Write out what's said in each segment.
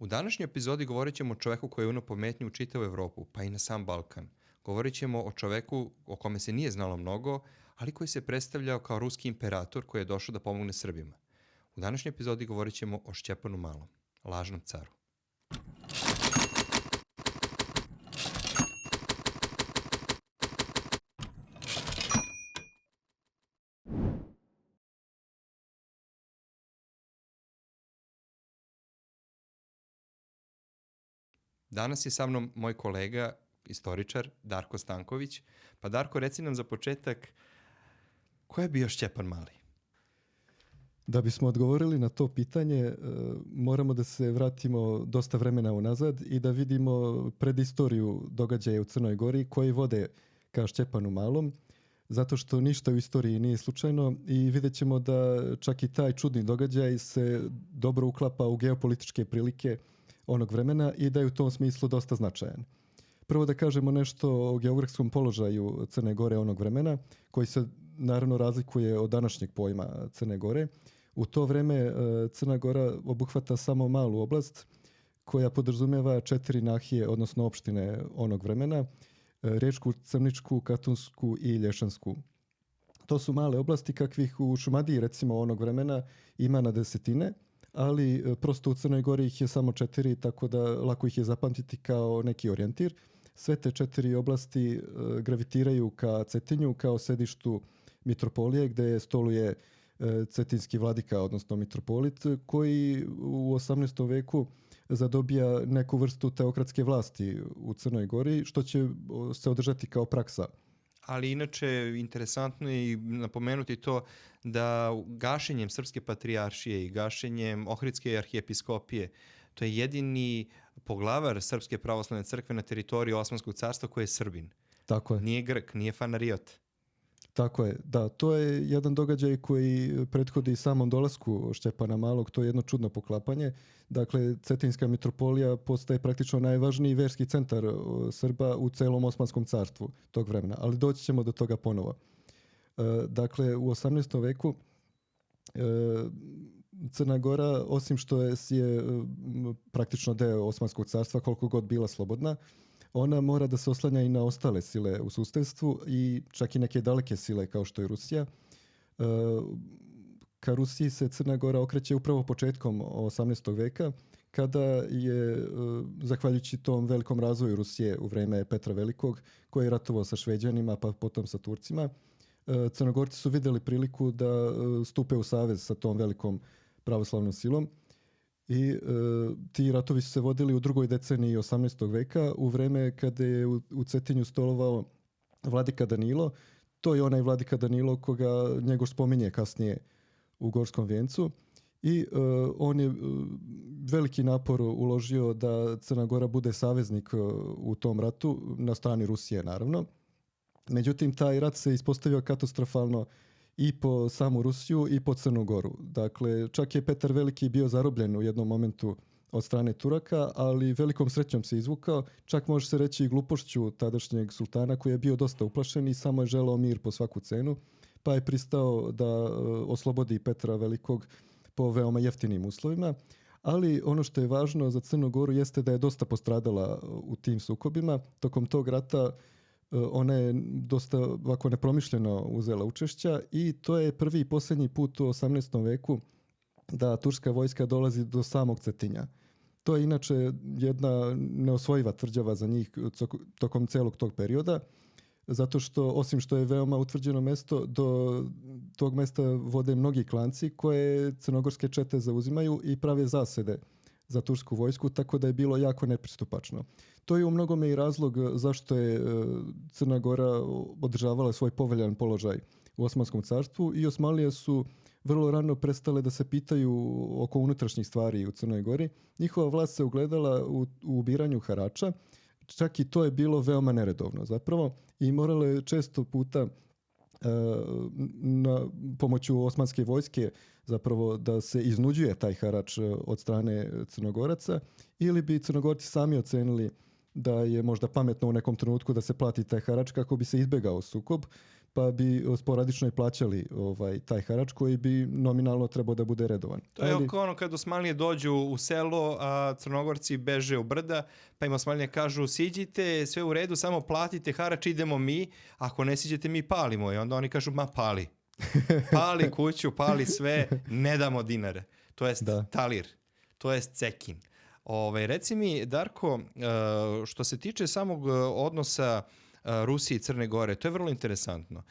U današnjoj epizodi govorit ćemo o čoveku koji je uno pometnju u čitavu Evropu, pa i na sam Balkan. Govorit ćemo o čoveku o kome se nije znalo mnogo, ali koji se predstavljao kao ruski imperator koji je došao da pomogne Srbima. U današnjoj epizodi govorit ćemo o Šćepanu Malom, lažnom caru. Danas je sa mnom moj kolega, istoričar, Darko Stanković. Pa Darko, reci nam za početak, ko je bio Šćepan Mali? Da bismo odgovorili na to pitanje, moramo da se vratimo dosta vremena unazad i da vidimo predistoriju događaja u Crnoj Gori koji vode ka Šćepanu Malom, zato što ništa u istoriji nije slučajno i vidjet ćemo da čak i taj čudni događaj se dobro uklapa u geopolitičke prilike onog vremena i da je u tom smislu dosta značajan. Prvo da kažemo nešto o geografskom položaju Crne Gore onog vremena, koji se naravno razlikuje od današnjeg pojma Crne Gore. U to vreme Crna Gora obuhvata samo malu oblast koja podrazumeva 4 nahije, odnosno opštine onog vremena, Riječku, Crničku, Katunsku i Lješansku. To su male oblasti kakvih u Šumadiji recimo onog vremena ima na desetine, ali prosto u Crnoj Gori ih je samo 4, tako da lako ih je zapamtiti kao neki orijentir. Sve te 4 oblasti gravitiraju ka Cetinju kao sedištu mitropolije gde stoluje cetinski vladika, odnosno mitropolit, koji u 18. veku zadobija neku vrstu teokratske vlasti u Crnoj Gori, što će se održati kao praksa. Ali inače, interesantno je i napomenuti to da gašenjem Srpske patrijaršije i gašenjem Ohridske arhijepiskopije, to je jedini poglavar Srpske pravoslavne crkve na teritoriji Osmanskog carstva koji je Srbin. Tako je. Nije Grk, nije Fanariot. Tako je, da. To je jedan događaj koji prethodi samom dolasku Šćepana Malog, to je jedno čudno poklapanje. Dakle, Cetinska mitropolija postaje praktično najvažniji verski centar Srba u celom Osmanskom carstvu tog vremena, ali doći ćemo do toga ponovo. Dakle, u 18. veku Crna Gora, osim što je praktično deo Osmanskog carstva, koliko god bila slobodna, ona mora da se oslanja i na ostale sile u susedstvu i čak i neke daleke sile kao što je Rusija. Ka Rusiji se Crna Gora okreće upravo početkom 18. veka, kada je, zahvaljujući tom velikom razvoju Rusije u vreme Petra Velikog, koji je ratovao sa Šveđanima pa potom sa Turcima, Crnogorci su vidjeli priliku da stupe u savez sa tom velikom pravoslavnom silom. I ti ratovi su se vodili u drugoj deceniji 18. veka u vreme kada je u Cetinju stolovao vladika Danilo. To je onaj vladika Danilo koga Njegoš spominje kasnije u Gorskom vijencu. I on je veliki napor uložio da Crna Gora bude saveznik u tom ratu, na strani Rusije naravno. Međutim, taj rat se ispostavio katastrofalno i po samu Rusiju i po Crnu Goru. Dakle, čak je Petar Veliki bio zarobljen u jednom momentu od strane Turaka, ali velikom srećom se izvukao, čak može se reći i glupošću tadašnjeg sultana koji je bio dosta uplašen i samo je želeo mir po svaku cenu, pa je pristao da oslobodi Petra Velikog po veoma jeftinim uslovima. Ali ono što je važno za Crnu Goru jeste da je dosta postradala u tim sukobima. Tokom tog rata ona je dosta ovako nepromišljeno uzela učešća i to je prvi i posljednji put u 18. veku da turska vojska dolazi do samog Cetinja. To je inače jedna neosvojiva tvrđava za njih tokom celog tog perioda, zato što osim što je veoma utvrđeno mesto, do tog mesta vode mnogi klanci koje crnogorske čete zauzimaju i prave zasede za tursku vojsku, tako da je bilo jako nepristupačno. To je u mnogome i razlog zašto je Crna Gora održavala svoj poveljan položaj u Osmanskom carstvu i Osmanlije su vrlo rano prestale da se pitaju oko unutrašnjih stvari u Crnoj Gori. Njihova vlast se ugledala u ubiranju harača, čak i to je bilo veoma neredovno zapravo i moralo je često puta na pomoću osmanske vojske zapravo da se iznuđuje taj harač od strane Crnogoraca ili bi Crnogorci sami ocenili da je možda pametno u nekom trenutku da se plati taj harač kako bi se izbegao sukob, pa bi sporadično i plaćali taj harač koji bi nominalno trebao da bude redovan. To je oko ono kad Osmanlije dođu u selo, a Crnogorci beže u brda, pa im Osmanlije kažu siđite, sve u redu, samo platite harač, idemo mi, ako ne siđete mi palimo. I onda oni kažu ma pali. Pali kuću, pali sve, ne damo dinare. To jest talir, to jest cekin. Reci mi, Darko, što se tiče samog odnosa Rusije i Crne Gore, to je vrlo interesantno.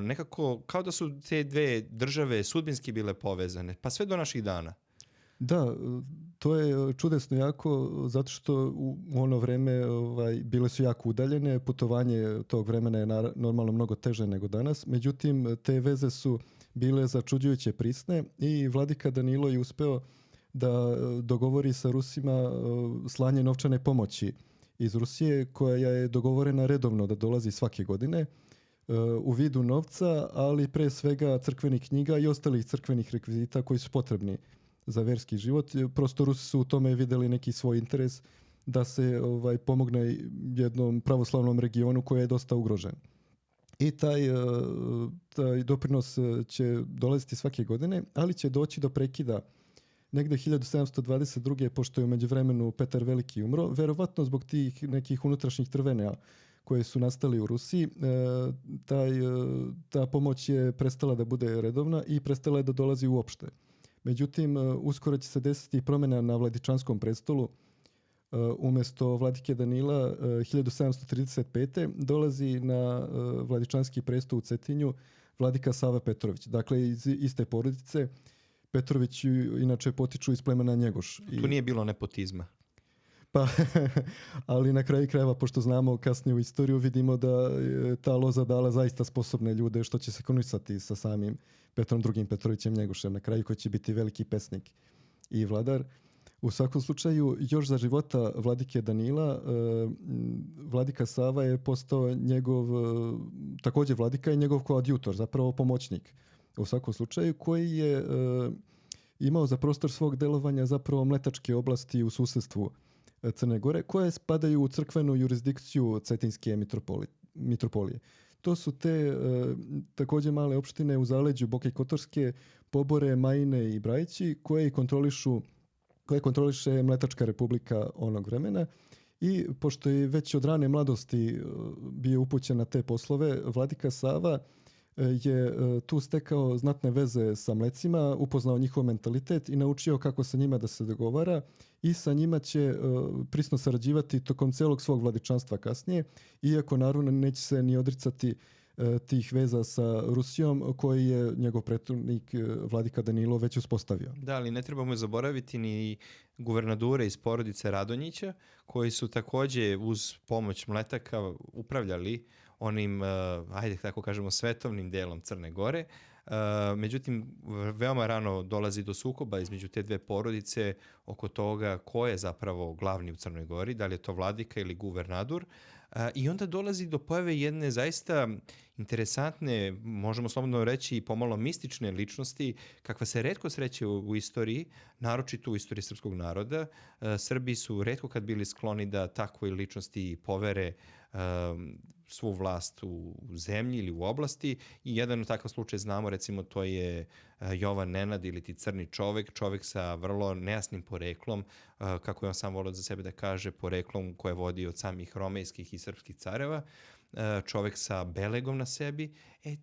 Nekako kao da su te dve države sudbinski bile povezane, pa sve do naših dana. Da, to je čudesno jako, zato što u ono vreme bile su jako udaljene, putovanje tog vremena je normalno mnogo teže nego danas, međutim te veze su bile začuđujuće prisne i vladika Danilo je uspeo da dogovori sa Rusima slanje novčane pomoći iz Rusije, koja je dogovorena redovno da dolazi svake godine u vidu novca, ali pre svega crkvenih knjiga i ostalih crkvenih rekvizita koji su potrebni za verski život. Prosto Rusi su u tome videli neki svoj interes da se pomogne jednom pravoslavnom regionu koji je dosta ugrožen. I taj doprinos će dolaziti svake godine, ali će doći do prekida negde 1722. pošto je u međuvremenu Petar Veliki umro, verovatno zbog tih nekih unutrašnjih trvenja koje su nastali u Rusiji, ta pomoć je prestala da bude redovna i prestala je da dolazi uopšte. Međutim, uskoro će se desiti promjena na Vladičanskom prestolu. Umjesto vladike Danila 1735. dolazi na Vladičanski prestol u Cetinju vladika Sava Petrović. Dakle, iz iste porodice. Petrović inače potiču iz plemena Njegoš. Tu nije bilo nepotizma. Pa, ali na kraju krajeva, pošto znamo kasnije u istoriju, vidimo da je ta loza dala zaista sposobne ljude što će se komunisati sa samim Petrom II. Petrovićem Njegošem, na kraju koji će biti veliki pesnik i vladar. U svakom slučaju, još za života vladike Danila, vladika Sava je postao njegov, također vladika i njegov koadjutor, zapravo pomoćnik. U svakom slučaju, koji je imao za prostor svog delovanja zapravo mletačke oblasti u susjedstvu Crne Gore, koje spadaju u crkvenu jurisdikciju Cetinske mitropolije. To su te također male opštine u zaleđu Boke Kotorske, Pobore, Majine i Brajići, koje kontroliše Mletačka republika onog vremena. I pošto je već od rane mladosti bio upućen na te poslove, vladika Sava je tu stekao znatne veze sa mlecima, upoznao njihov mentalitet i naučio kako sa njima da se dogovara i sa njima će prisno sarađivati tokom celog svog vladičanstva kasnije, iako naravno neće se ni odricati tih veza sa Rusijom koji je njegov prethodnik vladika Danilo već uspostavio. Da, ali ne trebamo zaboraviti ni guvernadure iz porodice Radonjića koji su također uz pomoć mletaka upravljali onim, ajde tako kažemo, svetovnim delom Crne Gore. Međutim, veoma rano dolazi do sukoba između te dve porodice oko toga ko je zapravo glavni u Crnoj Gori, da li je to vladika ili guvernadur. I onda dolazi do pojave jedne zaista interesantne, možemo slobodno reći i pomalo mistične ličnosti, kakva se retko sreće u istoriji, naročito u istoriji srpskog naroda. Srbi su retko kad bili skloni da takvoj ličnosti povere svu vlast u zemlji ili u oblasti i jedan takav slučaj znamo, recimo to je Jovan Nenad ili ti crni čovek sa vrlo nejasnim poreklom, kako je on sam volio za sebe da kaže, poreklom koje vodi od samih romejskih i srpskih careva, čovek sa belegom na sebi.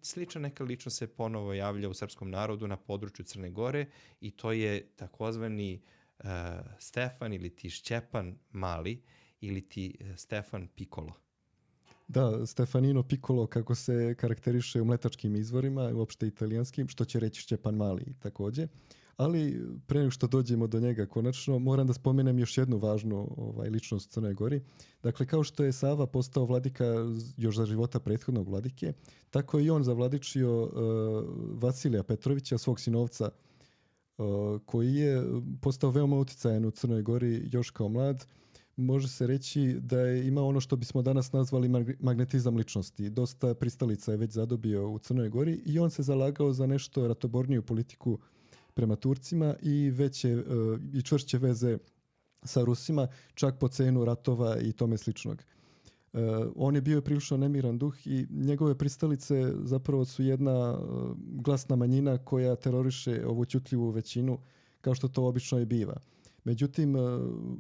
Slična neka ličnost se ponovo javlja u srpskom narodu na području Crne Gore i to je takozvani Stefan ili ti Šćepan Mali ili ti Stefan Pikolo. Da, Stefanino Piccolo, kako se karakteriše u mletačkim izvorima, uopšte italijanskim, što će reći Šćepan Mali također. Ali pre nego što dođemo do njega konačno, moram da spomenem još jednu važnu ličnost u Crnoj Gori. Dakle, kao što je Sava postao vladika još za života prethodnog vladike, tako je i on zavladičio Vasilija Petrovića, svog sinovca, koji je postao veoma uticajan u Crnoj Gori još kao mlad. Može se reći da je imao ono što bismo danas nazvali magnetizam ličnosti. Dosta pristalica je već zadobio u Crnoj Gori i on se zalagao za nešto ratoborniju politiku prema Turcima i veće i čvršće veze sa Rusima, čak po cenu ratova i tome sličnog. On je bio prilično nemiran duh i njegove pristalice zapravo su jedna glasna manjina koja teroriše ovu ćutljivu većinu, kao što to obično i biva. Međutim,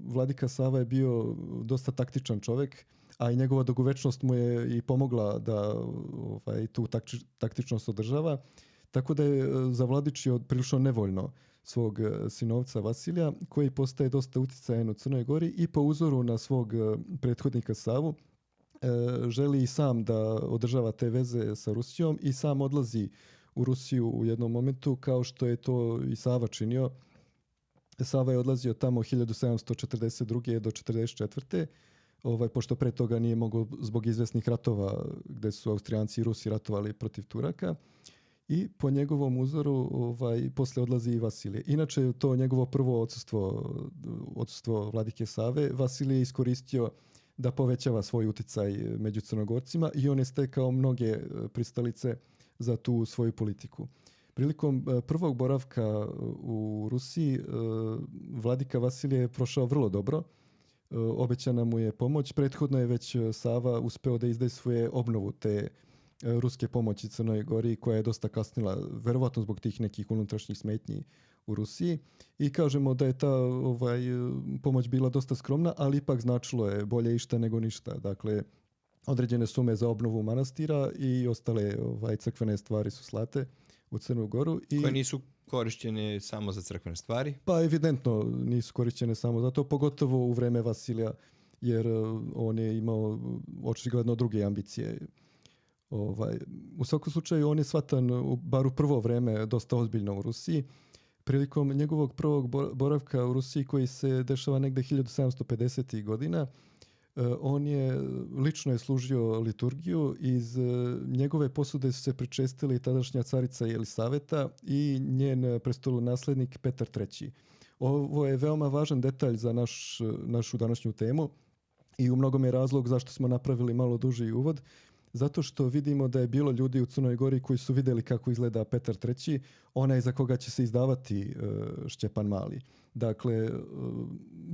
vladika Sava je bio dosta taktičan čovjek, a i njegova dugovečnost mu je i pomogla da tu taktičnost održava, tako da je zavladičio prilično nevoljno svog sinovca Vasilija, koji postaje dosta utjecajan u Crnoj Gori i po uzoru na svog prethodnika Savu želi i sam da održava te veze sa Rusijom i sam odlazi u Rusiju u jednom momentu, kao što je to i Sava činio. Sava je odlazio tamo 1742. do 44. Pošto pre toga nije mogao zbog izvesnih ratova gde su Austrijanci i Rusi ratovali protiv Turaka. I po njegovom uzoru posle odlazi i Vasilije. Inače, to njegovo prvo odsustvo vladike Save, Vasilije je iskoristio da povećava svoj uticaj među Crnogorcima i on je stekao mnoge pristalice za tu svoju politiku. Prilikom prvog boravka u Rusiji vladika Vasilije je prošao vrlo dobro. Obećana mu je pomoć. Prethodno je već Sava uspeo da izdejstvuje obnovu te ruske pomoći Crnoj Gori, koja je dosta kasnila, verovatno zbog tih nekih unutrašnjih smetnji u Rusiji. I kažemo da je ta pomoć bila dosta skromna, ali ipak značilo je bolje išta nego ništa. Dakle, određene sume za obnovu manastira i ostale crkvene stvari su slate u Crnu Goru. Koje nisu korišćene samo za crkvene stvari? Pa evidentno nisu korišćene samo za to, pogotovo u vreme Vasilija, jer on je imao očigledno druge ambicije. U svakom slučaju on je shvatan, bar u prvo vreme, dosta ozbiljno u Rusiji. Prilikom njegovog prvog boravka u Rusiji, koji se dešava negde 1750. godina, on je lično služio liturgiju. Iz njegove posude su se pričestili tadašnja carica Jelisaveta i njen prestolonaslednik Petar III. Ovo je veoma važan detalj za našu današnju temu i u mnogome je razlog zašto smo napravili malo duži uvod. Zato što vidimo da je bilo ljudi u Crnoj Gori koji su vidjeli kako izgleda Petar III, onaj za koga će se izdavati Šćepan Mali. Dakle,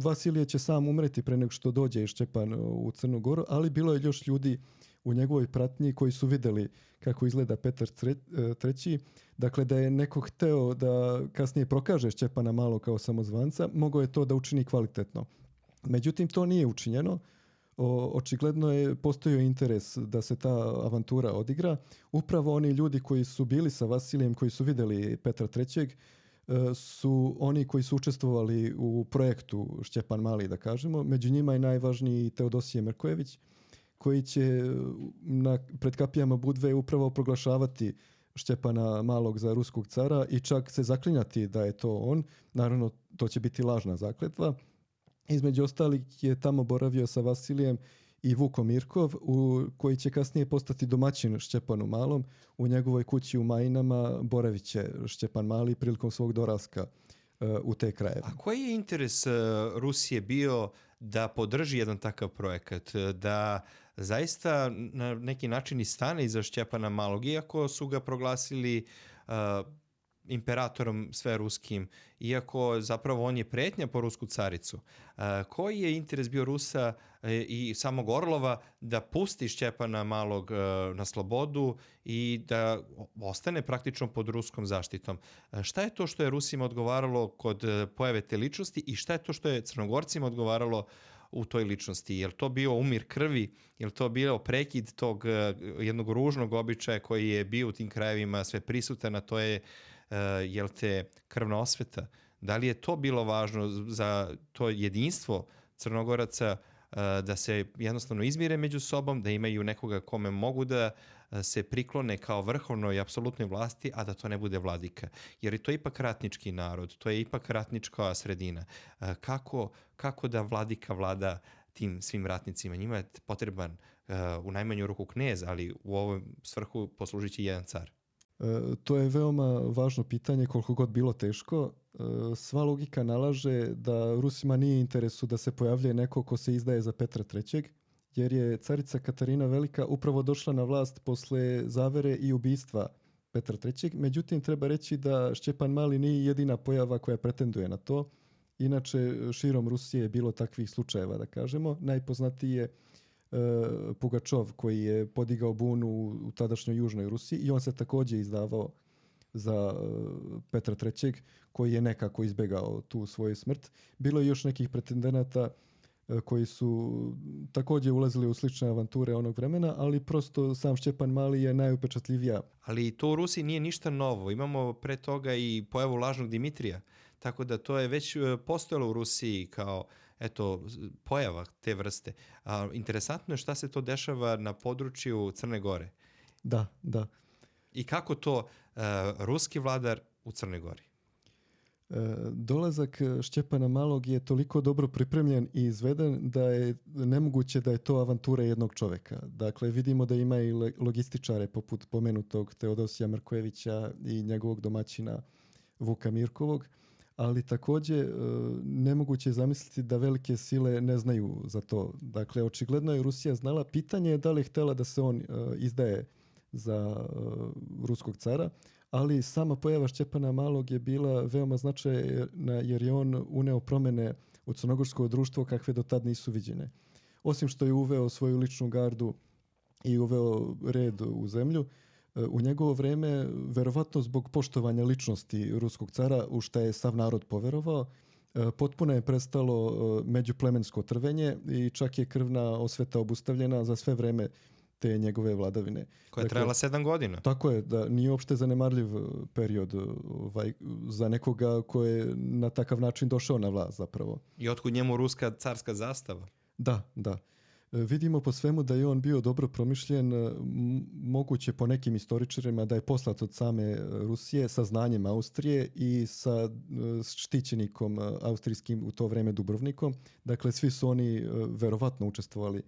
Vasilije će sam umreti pre nego što dođe Šćepan u Crnu Goru, ali bilo je još ljudi u njegovoj pratnji koji su vidjeli kako izgleda Petar III. Dakle, da je neko hteo da kasnije prokaže Šćepana Malo kao samozvanca, mogao je to da učini kvalitetno. Međutim, to nije učinjeno. Očigledno je postojao interes da se ta avantura odigra. Upravo oni ljudi koji su bili sa Vasilijem, koji su vidjeli Petra III, su oni koji su učestvovali u projektu Šćepan Mali, da kažemo. Među njima je najvažniji Teodosije Merkojević, koji će pred kapijama Budve upravo proglašavati Šćepana Malog za ruskog cara i čak se zaklinjati da je to on. Naravno, to će biti lažna zakletva. Između ostalih je tamo boravio sa Vasilijem i Vuko Mirkov, koji će kasnije postati domaćin Šćepanu Malom. U njegovoj kući u Majinama boravit će Šćepan Mali prilikom svog dolaska u te krajeve. A koji je interes Rusije bio da podrži jedan takav projekat, da zaista na neki način i stane iza Šćepana Malog, iako su ga proglasili imperatorom sve ruskim, iako zapravo on je pretnja po rusku caricu. Koji je interes bio Rusa i samog Orlova da pusti Šćepana Malog na slobodu i da ostane praktično pod ruskom zaštitom? Šta je to što je Rusima odgovaralo kod pojave te ličnosti i šta je to što je Crnogorcima odgovaralo u toj ličnosti? Je li to bio umir krvi? Je li to bio prekid tog jednog ružnog običaja koji je bio u tim krajevima sve prisutan, a to je jel te krvna osveta? Da li je to bilo važno za to jedinstvo Crnogoraca, da se jednostavno izmire među sobom, da imaju nekoga kome mogu da se priklone kao vrhovnoj i apsolutnoj vlasti, a da to ne bude vladika? Jer je to ipak ratnički narod, to je ipak ratnička sredina. Kako da vladika vlada tim svim ratnicima? Njima je potreban u najmanju ruku knez, ali u ovom svrhu poslužit će jedan car. To je veoma važno pitanje, koliko god bilo teško. Sva logika nalaže da Rusima nije interesu da se pojavljuje neko ko se izdaje za Petra III, jer je carica Katarina Velika upravo došla na vlast posle zavere i ubistva Petra III. Međutim, treba reći da Šćepan Mali nije jedina pojava koja pretenduje na to. Inače, širom Rusije je bilo takvih slučajeva, da kažemo. Najpoznatiji je Pugačov koji je podigao bunu u tadašnjoj Južnoj Rusiji i on se također izdavao za Petra III. Koji je nekako izbjegao tu svoju smrt. Bilo je još nekih pretendenata koji su također ulazili u slične avanture onog vremena, ali prosto sam Šćepan Mali je najupečatljivija. Ali to u Rusiji nije ništa novo. Imamo pre toga i pojavu lažnog Dimitrija. Tako da to je već postojalo u Rusiji kao pojava te vrste. Interesantno je šta se to dešava na području Crne Gore. Da. I kako to ruski vladar u Crnoj Gori? Dolazak Šćepana Malog je toliko dobro pripremljen i izveden da je nemoguće da je to avantura jednog čovjeka. Dakle, vidimo da ima i logističare poput pomenutog Teodosija Mrkojevića i njegovog domaćina Vuka Mirkovog, ali također nemoguće je zamisliti da velike sile ne znaju za to. Dakle, očigledno je Rusija znala. Pitanje je da li je htjela da se on izdaje za ruskog cara, ali sama pojava Šćepana Malog je bila veoma značajna jer je on uneo promjene u crnogorsko društvo kakve do tad nisu viđene. Osim što je uveo svoju ličnu gardu i uveo red u zemlju, u njegovo vrijeme, verovatno zbog poštovanja ličnosti ruskog cara, u što je sav narod poverovao, potpuno je prestalo međuplemensko trvenje i čak je krvna osveta obustavljena za sve vreme te njegove vladavine. Koja je trajala 7 godina. Tako je, da nije uopšte zanemarljiv period za nekoga ko je na takav način došao na vlast zapravo. I otkud njemu ruska carska zastava? Da. Vidimo po svemu da je on bio dobro promišljen, moguće po nekim istoričarima da je poslat od same Rusije sa znanjem Austrije i sa štićenikom austrijskim u to vrijeme Dubrovnikom. Dakle, svi su oni verovatno učestvovali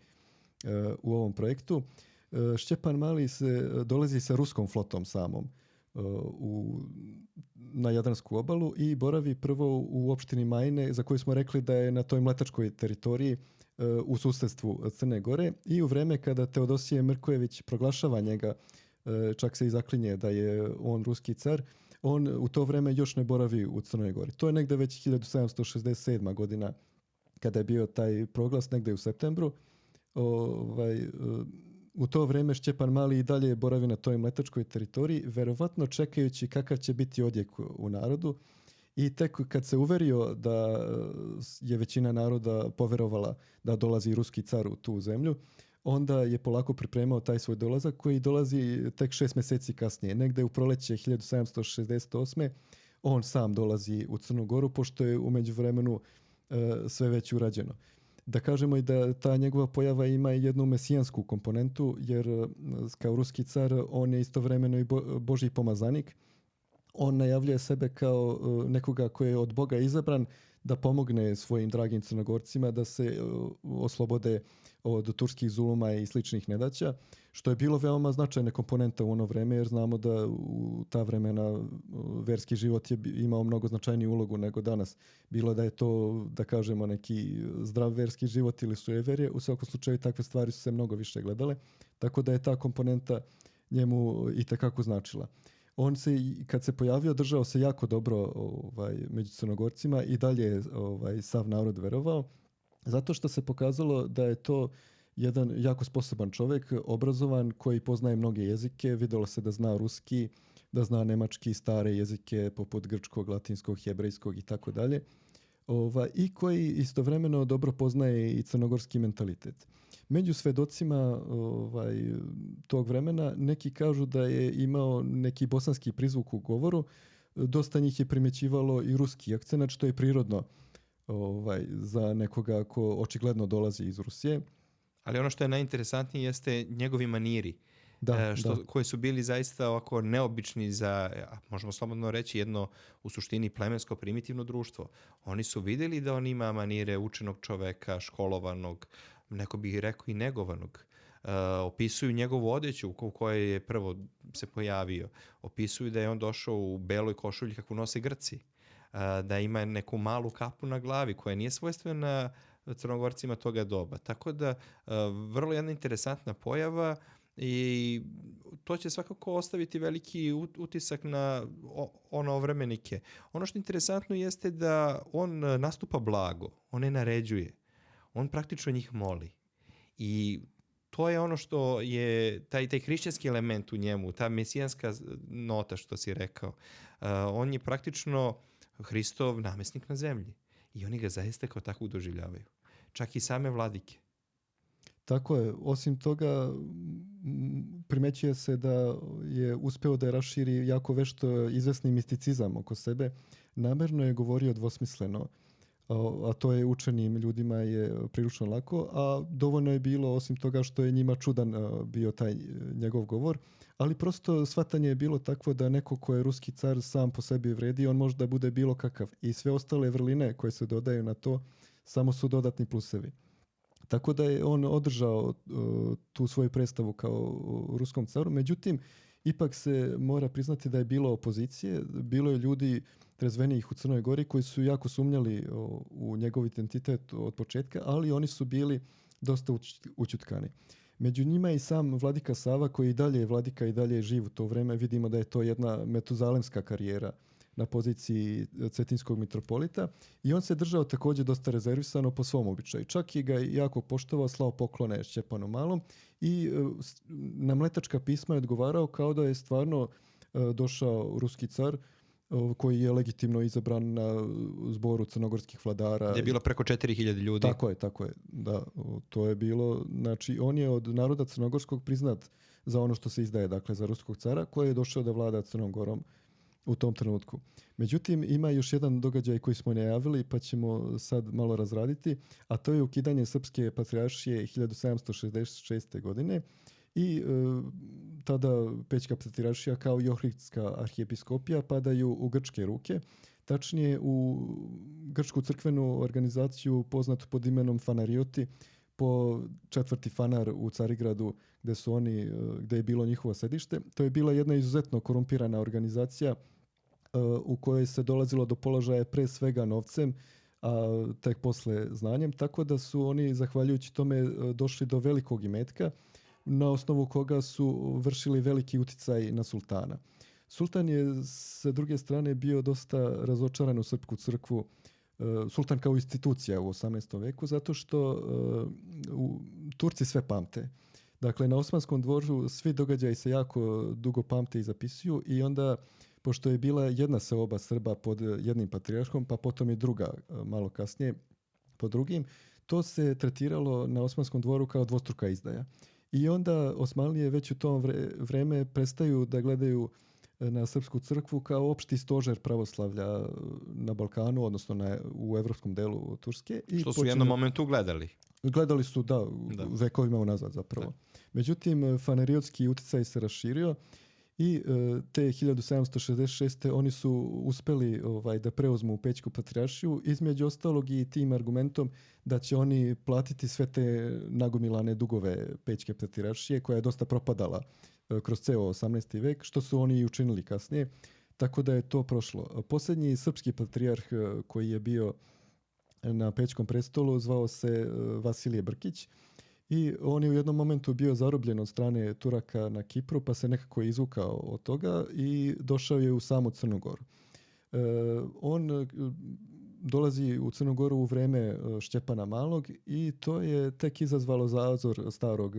u ovom projektu. Šćepan Mali dolazi sa ruskom flotom samom na Jadransku obalu i boravi prvo u opštini Majne, za koju smo rekli da je na toj mletačkoj teritoriji u susjedstvu Crne Gore, i u vrijeme kada Teodosije Mrkojević proglašava njega, čak se i zaklinje da je on ruski car, on u to vrijeme još ne boravi u Crnoj Gori. To je negde već 1767. godina kada je bio taj proglas, negde u septembru. U to vrijeme Šćepan Mali i dalje boravi na toj mletačkoj teritoriji, verovatno čekajući kakav će biti odjek u narodu, i tek kad se uverio da je većina naroda poverovala da dolazi ruski car u tu zemlju, onda je polako pripremao taj svoj dolazak koji dolazi tek 6 mjeseci kasnije. Negde u proleće 1768. on sam dolazi u Crnu Goru, pošto je u međuvremenu sve već urađeno. Da kažemo i da ta njegova pojava ima jednu mesijansku komponentu, jer kao ruski car on je istovremeno i Božji pomazanik. On najavljuje sebe kao nekoga koji je od Boga izabran da pomogne svojim dragim Crnogorcima da se oslobode od turskih zuluma i sličnih nedaća, što je bilo veoma značajna komponenta u ono vreme, jer znamo da u ta vremena verski život je imao mnogo značajniju ulogu nego danas. Bilo da je to, da kažemo, neki zdrav verski život ili sujeverje, u svakom slučaju takve stvari su se mnogo više gledale, tako da je ta komponenta njemu itekako značila. On se, kad se pojavio, držao se jako dobro među Crnogorcima i dalje sav narod verovao, zato što se pokazalo da je to jedan jako sposoban čovjek, obrazovan, koji poznaje mnoge jezike. Vidjelo se da zna ruski, da zna nemački, stare jezike poput grčkog, latinskog, hebrejskog i tako dalje. I koji istovremeno dobro poznaje i crnogorski mentalitet. Među svedocima tog vremena neki kažu da je imao neki bosanski prizvuk u govoru, dosta njih je primjećivalo i ruski akcenat, što je prirodno za nekoga ko očigledno dolazi iz Rusije. Ali ono što je najinteresantnije jeste njegovi maniri, koji su bili zaista ovako neobični za, možemo slobodno reći, jedno u suštini plemensko primitivno društvo. Oni su vidjeli da on ima manire učenog čoveka, školovanog, neko bi rekao i negovanog. Opisuju njegovu odjeću u kojoj je prvo se pojavio. Opisuju da je on došao u beloj košulji kakvu nose Grci. Da ima neku malu kapu na glavi koja nije svojstvena Crnogorcima toga doba. Tako da vrlo jedna interesantna pojava i to će svakako ostaviti veliki utisak na ono vremenike. Ono što je interesantno jeste da on nastupa blago, on ne naređuje. On praktično njih moli. I to je ono što je taj hrišćanski element u njemu, ta mesijanska nota što si rekao. On je praktično Hristov namjesnik na zemlji i oni ga zaista kao takvog doživljavaju. Čak i same vladike. Tako je. Osim toga, primećuje se da je uspeo da je raširi jako vešto izvesni misticizam oko sebe. Namerno je govorio dvosmisleno, a to je učenim ljudima je prilično lako, a dovoljno je bilo osim toga što je njima čudan bio taj njegov govor, ali prosto shvatanje je bilo takvo da neko ko je ruski car sam po sebi vredi, on može da bude bilo kakav i sve ostale vrline koje se dodaju na to samo su dodatni plusevi. Tako da je on održao tu svoju predstavu kao ruskom caru, međutim, ipak se mora priznati da je bilo opozicije, bilo je ljudi trezvenijih u Crnoj Gori koji su jako sumnjali u njegov identitet od početka, ali oni su bili dosta ućutkani. Među njima i sam vladika Sava koji i dalje je vladika i dalje je živ u to vreme. Vidimo da je to jedna metuzalemska karijera na poziciji cetinskog mitropolita i on se držao također dosta rezervisano po svom običaju. Čak i ga jako poštovao, slao poklone Šćepanu Malom i na mletačka pisma je odgovarao kao da je stvarno došao ruski car koji je legitimno izabran na zboru crnogorskih vladara. Gdje je bilo preko 4000 ljudi. Tako je. Da, to je bilo, znači on je od naroda crnogorskog priznat za ono što se izdaje, dakle za ruskog cara koji je došao da vlada Crnom Gorom u tom trenutku. Međutim, ima još jedan događaj koji smo najavili pa ćemo sad malo razraditi, a to je ukidanje Srpske patrijaršije 1766. godine i tada Pećka patrijaršija kao i Ohridska arhijepiskopija padaju u grčke ruke, tačnije u grčku crkvenu organizaciju poznatu pod imenom Fanarioti po četvrti fanar u Carigradu gdje je bilo njihovo sedište. To je bila jedna izuzetno korumpirana organizacija u kojoj se dolazilo do položaja pre svega novcem, a tek posle znanjem, tako da su oni, zahvaljujući tome, došli do velikog imetka, na osnovu koga su vršili veliki uticaj na sultana. Sultan je, sa druge strane, bio dosta razočaran u srpsku crkvu, sultan kao institucija u 18. veku, zato što Turci sve pamte. Dakle, na Osmanskom dvoru svi događaji se jako dugo pamte i zapisuju i onda, pošto je bila jedna seoba Srba pod jednim patrijarhom, pa potom i druga malo kasnije pod drugim, to se tretiralo na Osmanskom dvoru kao dvostruka izdaja. I onda Osmanlije već u tom vreme prestaju da gledaju na srpsku crkvu kao opšti stožer pravoslavlja na Balkanu, odnosno u evropskom delu Turske. Što su u jednom momentu gledali. Gledali su, da. Vekovima unazad zapravo. Da. Međutim, faneriotski uticaj se raširio i te 1766. oni su uspeli da preuzmu Pećku patrijaršiju, između ostalog i tim argumentom da će oni platiti sve te nagomilane dugove Pećke patrijaršije koja je dosta propadala kroz ceo 18. vek, što su oni i učinili kasnije, tako da je to prošlo. Posljednji srpski patrijarh koji je bio na Pećkom prestolu zvao se Vasilije Brkić i on je u jednom momentu bio zarobljen od strane Turaka na Kipru, pa se nekako izvukao od toga i došao je u samu Crnu Goru. On dolazi u Crnu Goru u vreme Šćepana Malog i to je tek izazvalo zazor starog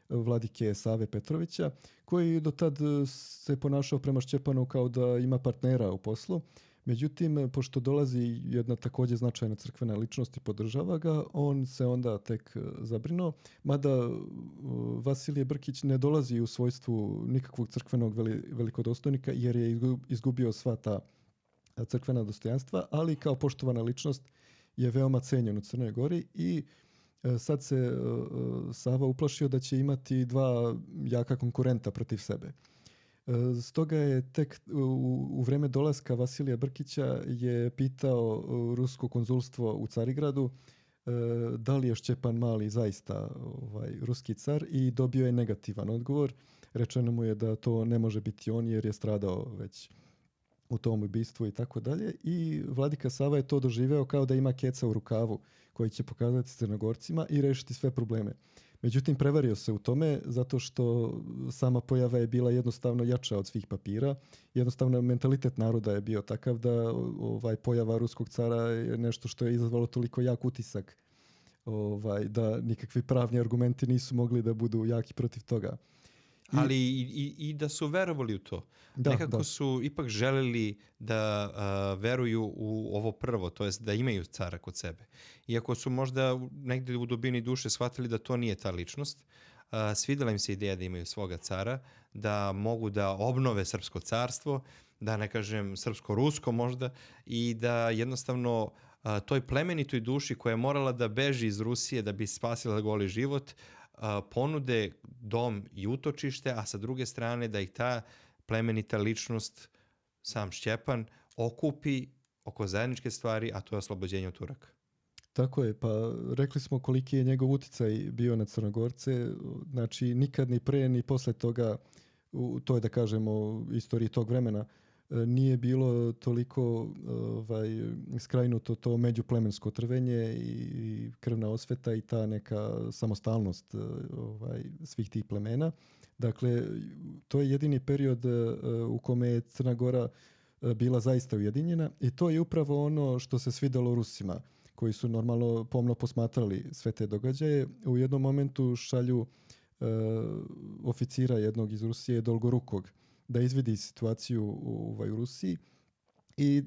vladike Save Petrovića, koji do tad se ponašao prema Šćepanu kao da ima partnera u poslu. Međutim, pošto dolazi jedna također značajna crkvena ličnost i podržava ga, on se onda tek zabrinuo, mada Vasilije Brkić ne dolazi u svojstvu nikakvog crkvenog velikodostojnika jer je izgubio sva ta crkvena dostojanstva, ali kao poštovana ličnost je veoma cenjen u Crnoj Gori i sad se Sava uplašio da će imati dva jaka konkurenta protiv sebe. Stoga je tek u vreme dolaska Vasilija Brkića je pitao rusko konzulstvo u Carigradu da li je Šćepan Mali zaista ruski car i dobio je negativan odgovor. Rečeno mu je da to ne može biti on jer je stradao već u tom ubistvu i tako dalje. I vladika Sava je to doživeo kao da ima keca u rukavu koji će pokazati Crnogorcima i rešiti sve probleme. Međutim, prevario se u tome zato što sama pojava je bila jednostavno jača od svih papira. Jednostavno, mentalitet naroda je bio takav da pojava ruskog cara je nešto što je izazvalo toliko jak utisak da nikakvi pravni argumenti nisu mogli da budu jaki protiv toga. Ali i da su verovali u to. Nekako su ipak želeli da veruju u ovo prvo, to jest da imaju cara kod sebe. Iako su možda negdje u dubini duše shvatili da to nije ta ličnost, svidjela im se ideja da imaju svoga cara, da mogu da obnove srpsko carstvo, da ne kažem srpsko-rusko možda, i da jednostavno toj plemenitoj duši koja je morala da beži iz Rusije da bi spasila goli život, ponude dom i utočište, a sa druge strane da ih ta plemenita ličnost, sam Šćepan, okupi oko zajedničke stvari, a to je oslobođenje od Turaka. Tako je, pa rekli smo koliki je njegov uticaj bio na Crnogorce, znači nikad ni pre ni posle toga, u toj da kažemo istoriji tog vremena, nije bilo toliko skrajnuto to međuplemensko trvenje i krvna osveta i ta neka samostalnost svih tih plemena. Dakle, to je jedini period u kome je Crna Gora bila zaista ujedinjena i to je upravo ono što se svidelo Rusima, koji su normalno pomno posmatrali sve te događaje. U jednom momentu šalju oficira jednog iz Rusije, Dolgorukog, da izvidi situaciju u Rusiji i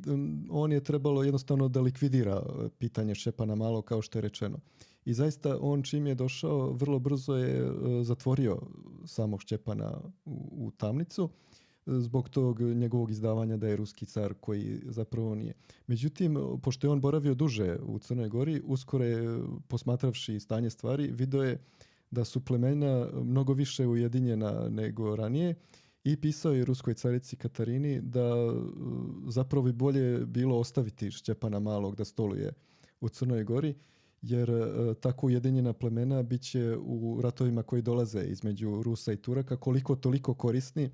on je trebalo jednostavno da likvidira pitanje Šćepana Malog, kao što je rečeno. I zaista on čim je došao, vrlo brzo je zatvorio samog Šćepana u tamnicu zbog tog njegovog izdavanja da je ruski car, koji zapravo nije. Međutim, pošto je on boravio duže u Crnoj Gori, uskoro je, posmatravši stanje stvari, video je da su plemena mnogo više ujedinjena nego ranije i pisao je ruskoj carici Katarini da zapravo bi bolje bilo ostaviti Šćepana Malog da stoluje u Crnoj Gori, jer tako ujedinjena plemena bit će u ratovima koji dolaze između Rusa i Turaka koliko toliko korisni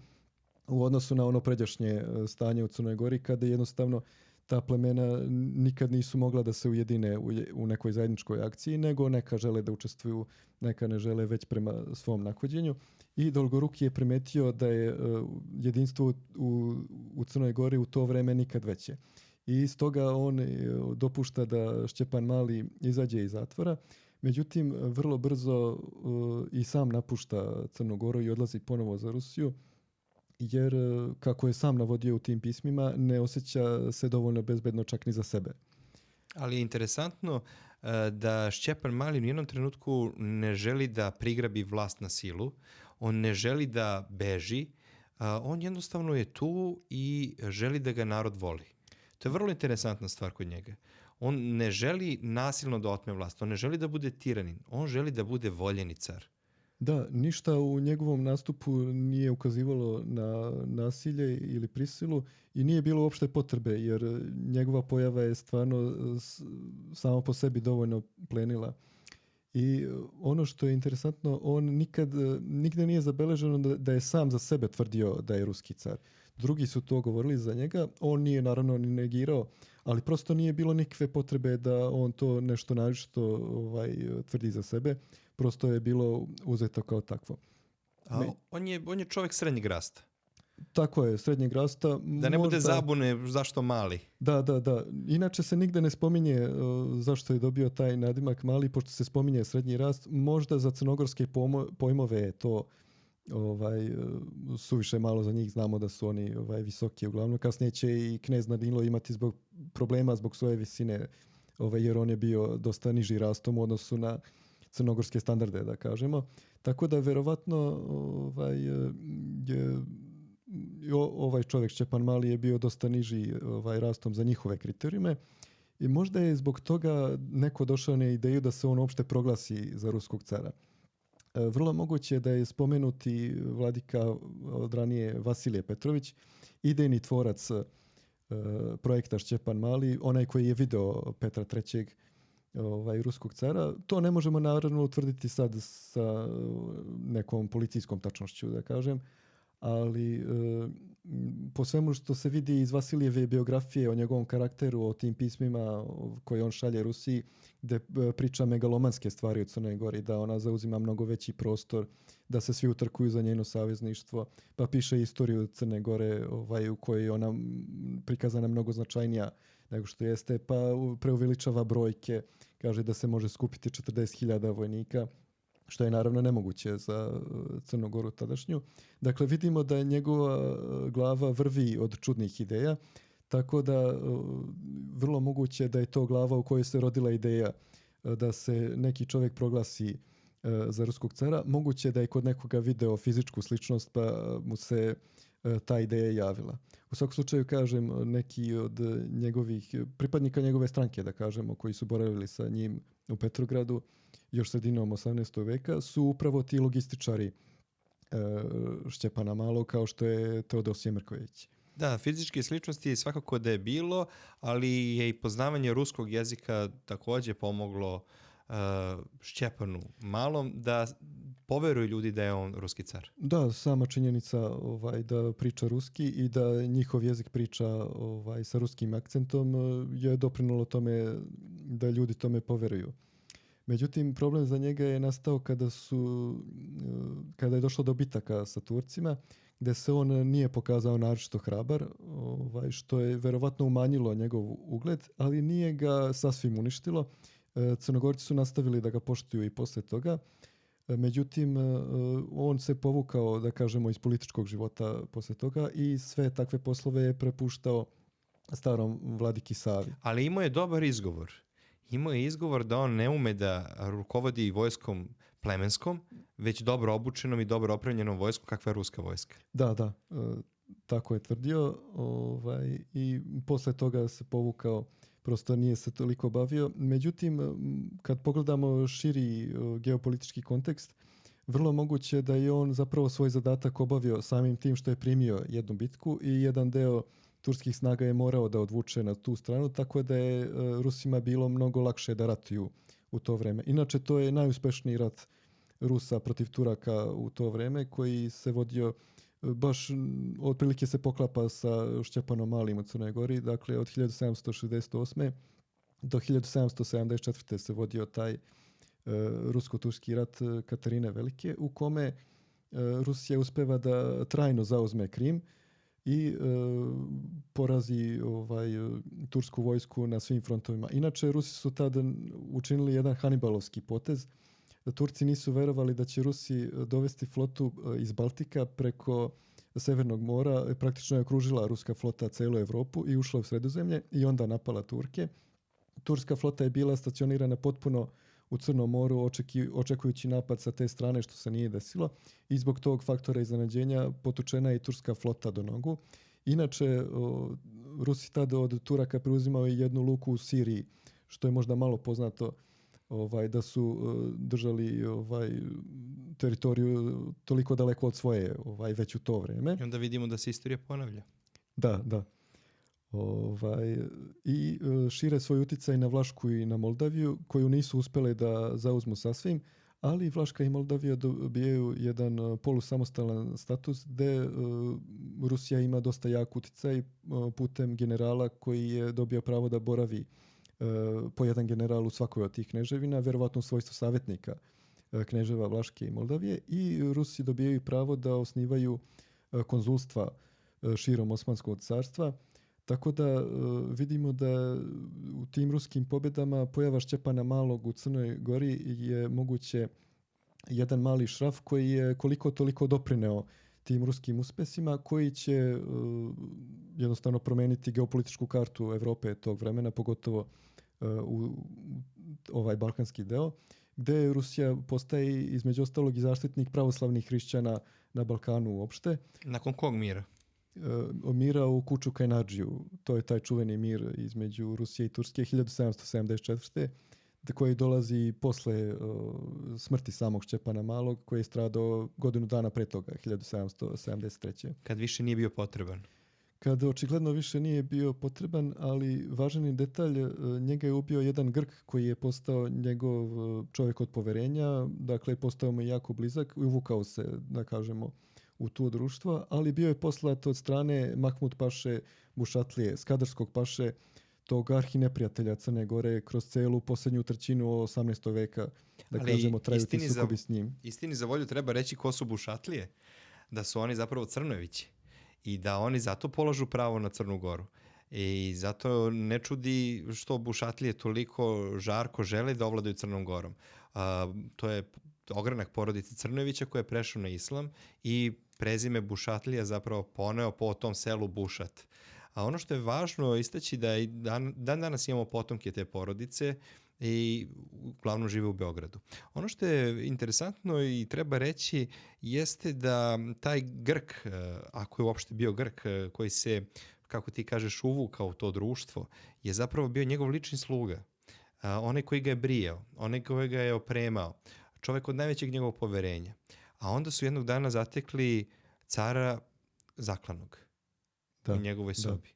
u odnosu na ono pređašnje stanje u Crnoj Gori, kada jednostavno ta plemena nikad nisu mogla da se ujedine u nekoj zajedničkoj akciji, nego neka žele da učestvuju, neka ne žele već prema svom nahođenju. I Dolgoruki je primetio da je jedinstvo u Crnoj Gori u to vreme nikad veće. I stoga on dopušta da Šćepan Mali izađe iz zatvora. Međutim, vrlo brzo i sam napušta Crnu Goru i odlazi ponovo za Rusiju, jer, kako je sam navodio u tim pismima, ne osjeća se dovoljno bezbedno čak ni za sebe. Ali je interesantno da Šćepan Mali u jednom trenutku ne želi da prigrabi vlast na silu, on ne želi da beži, on jednostavno je tu i želi da ga narod voli. To je vrlo interesantna stvar kod njega. On ne želi nasilno da otme vlast, on ne želi da bude tiranin, on želi da bude voljeni car. Da, ništa u njegovom nastupu nije ukazivalo na nasilje ili prisilu i nije bilo uopšte potrebe, jer njegova pojava je stvarno samo po sebi dovoljno plenila. I ono što je interesantno, on nigde nije zabeleženo da je sam za sebe tvrdio da je ruski car. Drugi su to govorili za njega, on nije naravno ni negirao, ali prosto nije bilo nikakve potrebe da on to nešto naročito tvrdi za sebe. Prosto je bilo uzeto kao takvo. On je čovjek srednjeg rasta. Tako je, srednjeg rasta. Da ne bude zabune zašto Mali. Da. Inače se nigde ne spominje zašto je dobio taj nadimak Mali, pošto se spominje srednji rast. Možda za crnogorske pojmove je to suviše malo za njih. Znamo da su oni visoki uglavnom. Kasnije će i knez Danilo imati problema zbog svoje visine, jer on je bio dosta niži rastom u odnosu na crnogorske standarde, da kažemo. Tako da verovatno ovaj čovjek Šćepan Mali je bio dosta niži rastom za njihove kriterijume i možda je zbog toga neko došao na ideju da se on uopšte proglasi za ruskog cara. Vrlo moguće da je spomenuti vladika od ranije Vasilije Petrović, idejni tvorac projekta Šćepan Mali, onaj koji je video Petra III. Ruskog cara. To ne možemo naravno utvrditi sad sa nekom policijskom tačnošću, da kažem, ali po svemu što se vidi iz Vasilijeve biografije o njegovom karakteru, o tim pismima koje on šalje Rusiji, gde priča megalomanske stvari o Crnoj Gori, da ona zauzima mnogo veći prostor, da se svi utrkuju za njeno savezništvo, pa piše istoriju Crne Gore u kojoj je ona prikazana mnogo značajnija nego što jeste, pa preuveličava brojke, kaže da se može skupiti 40.000 vojnika, što je naravno nemoguće za Crnu Goru tadašnju. Dakle, vidimo da je njegova glava vrvi od čudnih ideja, tako da vrlo moguće da je to glava u kojoj se rodila ideja da se neki čovjek proglasi za ruskog cara. Moguće da je kod nekoga video fizičku sličnost pa mu se ta ideja javila. U svakom slučaju, kažem, neki od njegovih pripadnika njegove stranke, da kažemo, koji su boravili sa njim u Petrogradu još sredinom 18. veka, su upravo ti logističari Šćepana Malog, kao što je Teodosije Mrković. Da, fizičke sličnosti svakako da je bilo, ali je i poznavanje ruskog jezika također pomoglo Šćepanu Malom da poveruju ljudi da je on ruski car. Da, sama činjenica da priča ruski i da njihov jezik priča sa ruskim akcentom je doprinalo tome da ljudi tome poveruju. Međutim, problem za njega je nastao kada je došlo do bitaka sa Turcima, gdje se on nije pokazao naročito hrabar, što je verovatno umanjilo njegov ugled, ali nije ga sasvim uništilo. Crnogorci su nastavili da ga poštuju i posle toga. Međutim, on se povukao, da kažemo, iz političkog života posle toga i sve takve poslove je prepuštao starom vladiki Savi. Ali imao je dobar izgovor. Imao je izgovor da on ne ume da rukovodi vojskom plemenskom, već dobro obučenom i dobro opremljenom vojskom kakva je ruska vojska. Da, tako je tvrdio. I posle toga se povukao, prosto nije se toliko bavio. Međutim, kad pogledamo širi geopolitički kontekst, vrlo moguće da je on zapravo svoj zadatak obavio samim tim što je primio jednu bitku i jedan deo turskih snaga je morao da odvuče na tu stranu, tako da je Rusima bilo mnogo lakše da ratuju u to vreme. Inače, to je najuspešniji rat Rusa protiv Turaka u to vreme, koji se vodio baš otprilike se poklapa sa Šćepanom Malim u Crnoj Gori. Dakle, od 1768. do 1774. se vodio taj rusko-turski rat Katarine Velike, u kome Rusija uspeva da trajno zauzme Krim i porazi tursku vojsku na svim frontovima. Inače, Rusi su tada učinili jedan Hanibalovski potez. Turci nisu verovali da će Rusi dovesti flotu iz Baltika preko Severnog mora. Praktično je okružila ruska flota celu Evropu i ušla u Sredozemlje i onda napala Turke. Turska flota je bila stacionirana potpuno u Crnom moru, očekujući napad sa te strane, što se nije desilo. I zbog tog faktora iznenađenja potučena je i turska flota do nogu. Inače, Rusi tada od Turaka preuzimao i jednu luku u Siriji, što je možda malo poznato, da su držali teritoriju toliko daleko od svoje već u to vreme. I onda vidimo da se istorija ponavlja. Da. I šire svoj uticaj na Vlašku i na Moldaviju, koju nisu uspele da zauzmu sasvim, ali Vlaška i Moldavija dobijaju jedan polusamostalan status gde Rusija ima dosta jak uticaj putem generala koji je dobio pravo da boravi po jedan general u svakoj od tih kneževina, verovatno u svojstvu savjetnika kneževa Vlaške i Moldavije, i Rusi dobijaju pravo da osnivaju konzulstva širom Osmanskog carstva. Tako da vidimo da u tim ruskim pobjedama pojava Šćepana Malog u Crnoj Gori je moguće jedan mali šraf koji je koliko toliko doprineo tim ruskim uspesima, koji će jednostavno promeniti geopolitičku kartu Evrope tog vremena, pogotovo u ovaj balkanski deo, gde Rusija postaje između ostalog i zaštitnik pravoslavnih hrišćana na Balkanu uopšte. Nakon kog mira? Mira u Kuču Kajnadžiju. To je taj čuveni mir između Rusije i Turske 1774. koji dolazi posle smrti samog Šćepana Malog, koji je stradao godinu dana pre toga, 1773. Kad više nije bio potreban. Kad očigledno više nije bio potreban, ali važan je detalj, njega je ubio jedan Grk koji je postao njegov čovjek od poverenja, dakle postao mu jako blizak i uvukao se, da kažemo, u to društvo, ali bio je poslat od strane Mahmud Paše Bušatlije, Skadarskog paše, tog arhineprijatelja Crne Gore, kroz celu posljednju trećinu 18. veka, da ali kažemo, traju ti sukobi s njim. Istini za volju treba reći ko su Bušatlije, da su oni zapravo Crnojevići i da oni zato polažu pravo na Crnu Goru. I zato ne čudi što bušatlije toliko žarko žele da ovladaju Crnom Gorom. To je ogranak porodice Crnojevića koji je prešao na islam i prezime Bušatlija zapravo poneo po tom selu Bušat. A ono što je važno istaći da i dan danas imamo potomke te porodice i uglavnom žive u Beogradu. Ono što je interesantno i treba reći jeste da taj Grk, ako je uopšte bio Grk, koji se, kako ti kažeš, uvukao u to društvo, je zapravo bio njegov lični sluga. Onaj koji ga je brijao, onaj koji ga je opremao, čovek od najvećeg njegovog poverenja. A onda su jednog dana zatekli cara zaklanog u njegovoj sobi.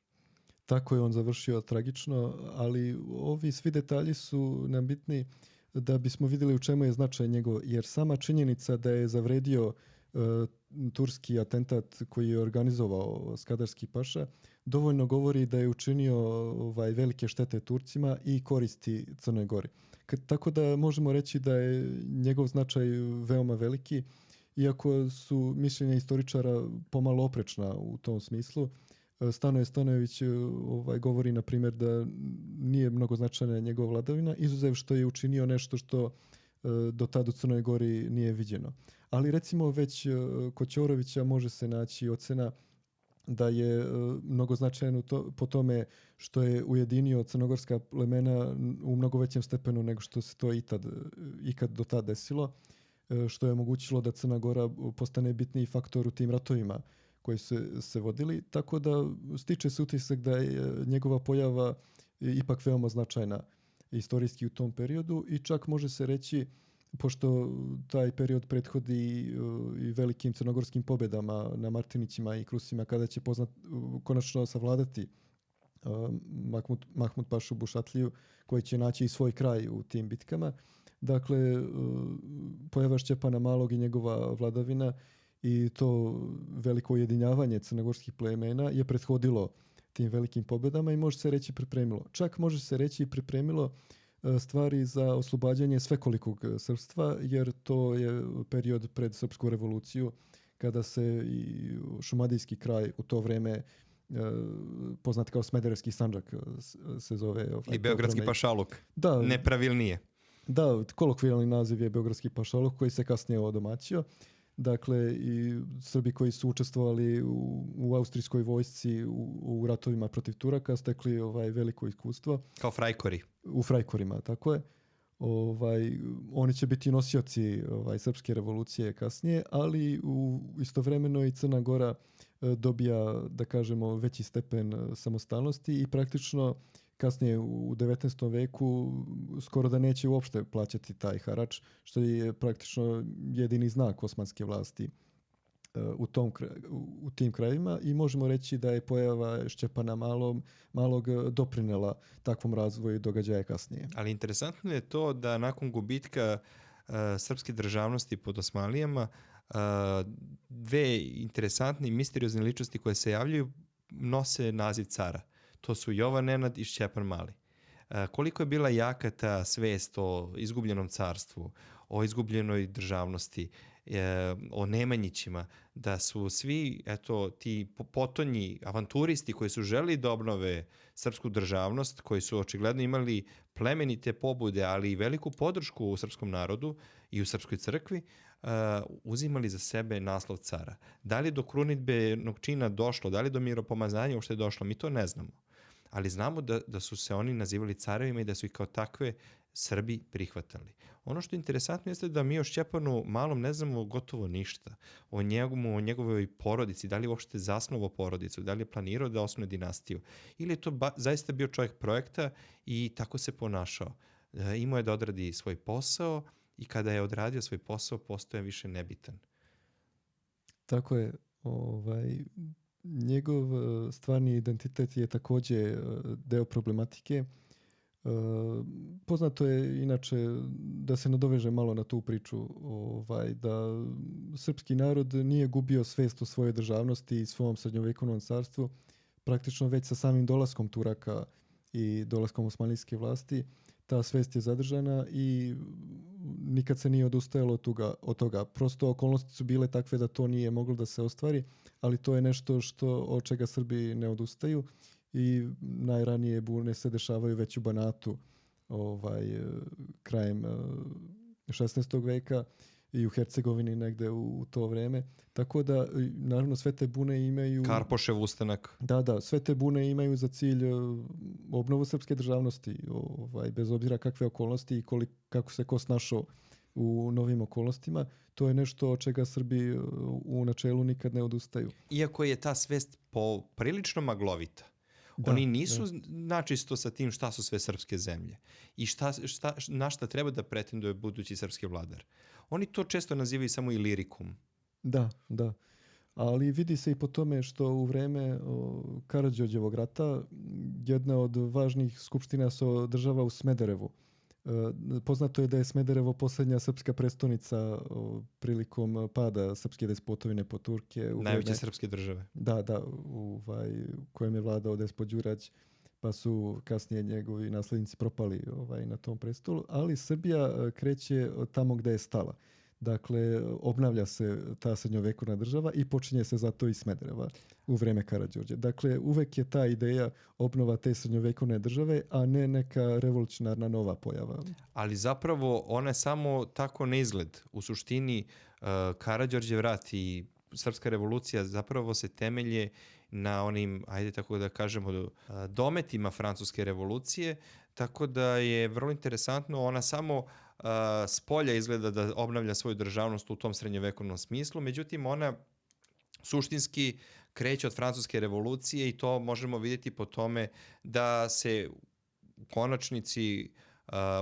Tako je on završio tragično, ali ovi svi detalji su nam bitni da bismo vidjeli u čemu je značaj njegov, jer sama činjenica da je zavredio turski atentat koji je organizovao Skadarski paša dovoljno govori da je učinio velike štete Turcima i koristi Crnoj Gori. Tako da možemo reći da je njegov značaj veoma veliki, iako su mišljenja istoričara pomalo oprečna u tom smislu. Stanoje Stanojević govori, na primjer, da nije mnogo značajna njegova vladavina, izuzev što je učinio nešto što do tada u Crnoj Gori nije viđeno. Ali recimo već kod Ćorovića može se naći ocena da je mnogo značajan po tome što je ujedinio crnogorska plemena u mnogo većem stepenu nego što se to ikad do tada desilo, što je omogućilo da Crna Gora postane bitniji faktor u tim ratovima koji se vodili, tako da stiče se utisak da je njegova pojava ipak veoma značajna istorijski u tom periodu i čak može se reći, pošto taj period prethodi i velikim crnogorskim pobjedama na Martinićima i Krusima, kada će konačno savladati Mahmud Pašu Bušatliju, koji će naći i svoj kraj u tim bitkama. Dakle, pojava Šćepana Malog i njegova vladavina i to veliko ujedinjavanje crnogorskih plemena je prethodilo tim velikim pobjedama i može se reći pripremilo. Čak može se reći i pripremilo stvari za oslobađanje svekolikog srpstva, jer to je period pred Srpsku revoluciju, kada se i šumadijski kraj u to vrijeme poznat kao Smederevski Sandžak se zove. I Beogradski pašaluk. Da, nepravilnije. Da, kolokvijalni naziv je Beogradski pašaluk koji se kasnije odomaćio. Dakle, i Srbi koji su učestvovali u austrijskoj vojsci u ratovima protiv Turaka stekli veliko iskustvo. Kao frajkori. U frajkorima, tako je. Oni će biti nosioci srpske revolucije kasnije, ali istovremeno i Crna Gora dobija, da kažemo, veći stepen samostalnosti i praktično kasnije u 19. veku skoro da neće uopšte plaćati taj harač, što je praktično jedini znak osmanske vlasti u tim krajevima i možemo reći da je pojava Šćepana Malog doprinela takvom razvoju događaja kasnije. Ali interesantno je to da nakon gubitka srpske državnosti pod Osmanlijama dve interesantne i misteriozne ličnosti koje se javljaju nose naziv cara. To su Jovan Nenad i Šćepan Mali. Koliko je bila jaka ta svest o izgubljenom carstvu, o izgubljenoj državnosti, o Nemanjićima, da su svi ti potonji avanturisti koji su želi da obnove srpsku državnost, koji su očigledno imali plemenite pobude, ali i veliku podršku u srpskom narodu i u srpskoj crkvi, uzimali za sebe naslov cara. Da li do krunidbenog čina došlo, da li do miropomazanja uopšte je došlo, mi to ne znamo. Ali znamo da su se oni nazivali carevima i da su ih kao takve Srbi prihvatali. Ono što je interesantno jeste da mi o Šćepanu Malom ne znamo gotovo ništa. O njegovoj porodici, da li je uopšte zasnovao porodicu, da li je planirao da osnuje dinastiju. Ili je to zaista bio čovjek projekta i tako se ponašao. Imao je da odradi svoj posao i kada je odradio svoj posao, postao je više nebitan. Tako je. Njegov stvarni identitet je također deo problematike. Poznato je inače, da se nadoveže malo na tu priču, da srpski narod nije gubio svest o svojoj državnosti i svom srednjovekovnom carstvu, praktično već sa samim dolaskom Turaka i dolaskom osmanlijske vlasti. Ta svest je zadržana i nikad se nije odustajalo od toga. Prosto okolnosti su bile takve da to nije moglo da se ostvari, ali to je nešto od čega Srbi ne odustaju i najranije bune se dešavaju već u Banatu krajem 16. veka i u Hercegovini negde u to vreme. Tako da, naravno, sve te bune imaju... Karpošev ustanak. Da, sve te bune imaju za cilj obnovu srpske državnosti, bez obzira kakve okolnosti i kako se ko snašao u novim okolnostima. To je nešto od čega Srbi u načelu nikad ne odustaju. Iako je ta svest prilično maglovita. Oni nisu načisto sa tim šta su sve srpske zemlje i na šta treba da pretenduje budući srpski vladar. Oni to često nazivaju samo i lirikum. Da. Ali vidi se i po tome što u vreme Karađorđevog rata jedna od važnih skupština se održava u Smederevu. Poznato je da je Smederevo posljednja srpska prestonica prilikom pada srpske despotovine po Turke. Najveće srpske države. Da, u kojem je vladao despot Đurać, pa su kasnije njegovi naslednici propali na tom prestolu. Ali Srbija kreće tamo gde je stala. Dakle, obnavlja se ta srednjovekovna država i počinje se zato i Smedereva u vreme Karađorđa. Dakle, uvek je ta ideja obnova te srednjovekovne države, a ne neka revolucionarna nova pojava. Ali zapravo ona je samo tako na izgled. U suštini Karađorđev rat i srpska revolucija zapravo se temelje na onim, ajde tako da kažemo, dometima francuske revolucije, tako da je vrlo interesantno, ona samo s polja izgleda da obnavlja svoju državnost u tom srednjovekovnom smislu, međutim ona suštinski kreće od francuske revolucije i to možemo vidjeti po tome da se u konačnici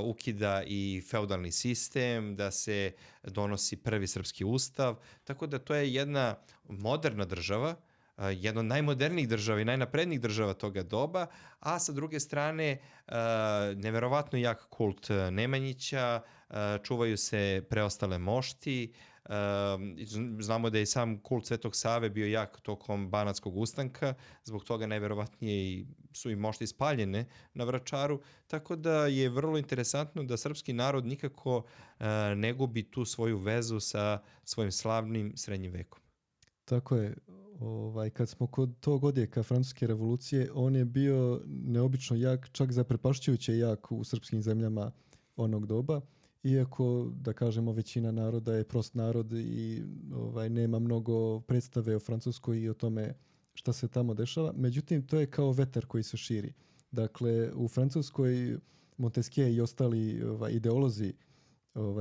ukida i feudalni sistem, da se donosi prvi srpski ustav, tako da to je jedna moderna država, jedna od najmodernijih država i najnaprednijih država toga doba, a sa druge strane neverovatno jak kult Nemanjića, čuvaju se preostale mošti, znamo da je sam kult Svetog Save bio jak tokom Banatskog ustanka, zbog toga najverovatnije su i mošti spaljene na Vračaru, tako da je vrlo interesantno da srpski narod nikako ne gubi tu svoju vezu sa svojim slavnim srednjim vekom. Tako je. Kad smo kod tog odjeka francuske revolucije, on je bio neobično jak, čak zaprepašćujuće jak u srpskim zemljama onog doba, iako, da kažemo, većina naroda je prost narod i nema mnogo predstave o Francuskoj i o tome šta se tamo dešava. Međutim, to je kao vetar koji se širi. Dakle, u Francuskoj Montesquieu i ostali ideolozi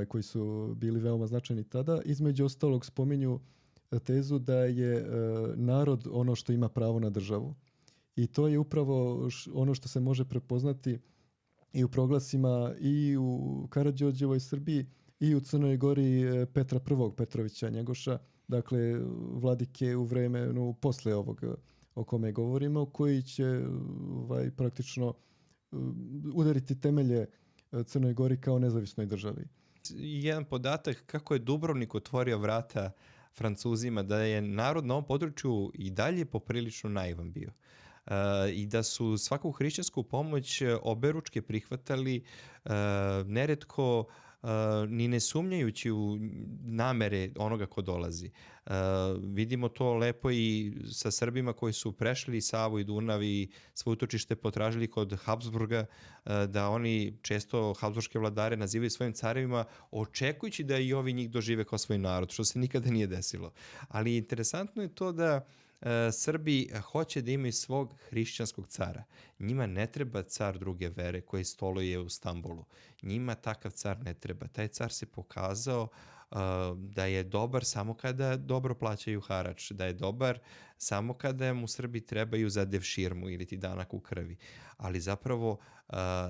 koji su bili veoma značajni tada, između ostalog spominju tezu da je narod ono što ima pravo na državu. I to je upravo ono što se može prepoznati i u proglasima i u Karađorđevoj Srbiji i u Crnoj Gori Petra I. Petrovića Njegoša, dakle vladike u vremenu posle ovog o kome govorimo, koji će praktično udariti temelje Crnoj Gori kao nezavisnoj državi. Jedan podatak kako je Dubrovnik otvorio vrata Francuzima, da je narod na ovom području i dalje poprilično naivan bio. I da su svaku hrišćansku pomoć oberučke prihvatali, neretko ni ne sumnjajući u namere onoga ko dolazi. Vidimo to lepo i sa Srbima koji su prešli Savu i Dunav i svoje utočište potražili kod Habsburga, da oni često habsburške vladare nazivaju svojim carevima, očekujući da i ovi njih dožive kao svoj narod, što se nikada nije desilo. Ali interesantno je to da Srbi hoće da imaju svog hrišćanskog cara. Njima ne treba car druge vere koji stoluje u Stambolu. Njima takav car ne treba. Taj car se pokazao da je dobar samo kada dobro plaćaju harač, da je dobar samo kada mu Srbi trebaju za devširmu ili ti danak u krvi. Ali zapravo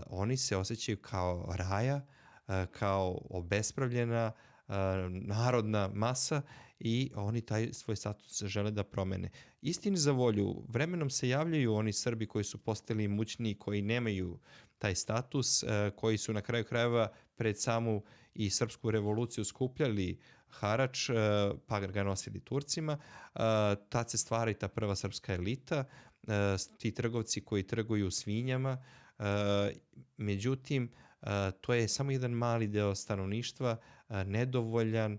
oni se osjećaju kao raja, kao obespravljena narodna masa i oni taj svoj status žele da promene. Istini za volju, vremenom se javljaju oni Srbi koji su postali imućni, koji nemaju taj status, koji su na kraju krajeva pred samu i srpsku revoluciju skupljali harač, pa ga nosili Turcima. Tad se stvara i ta prva srpska elita, ti trgovci koji trguju svinjama. Međutim, to je samo jedan mali deo stanovništva, nedovoljan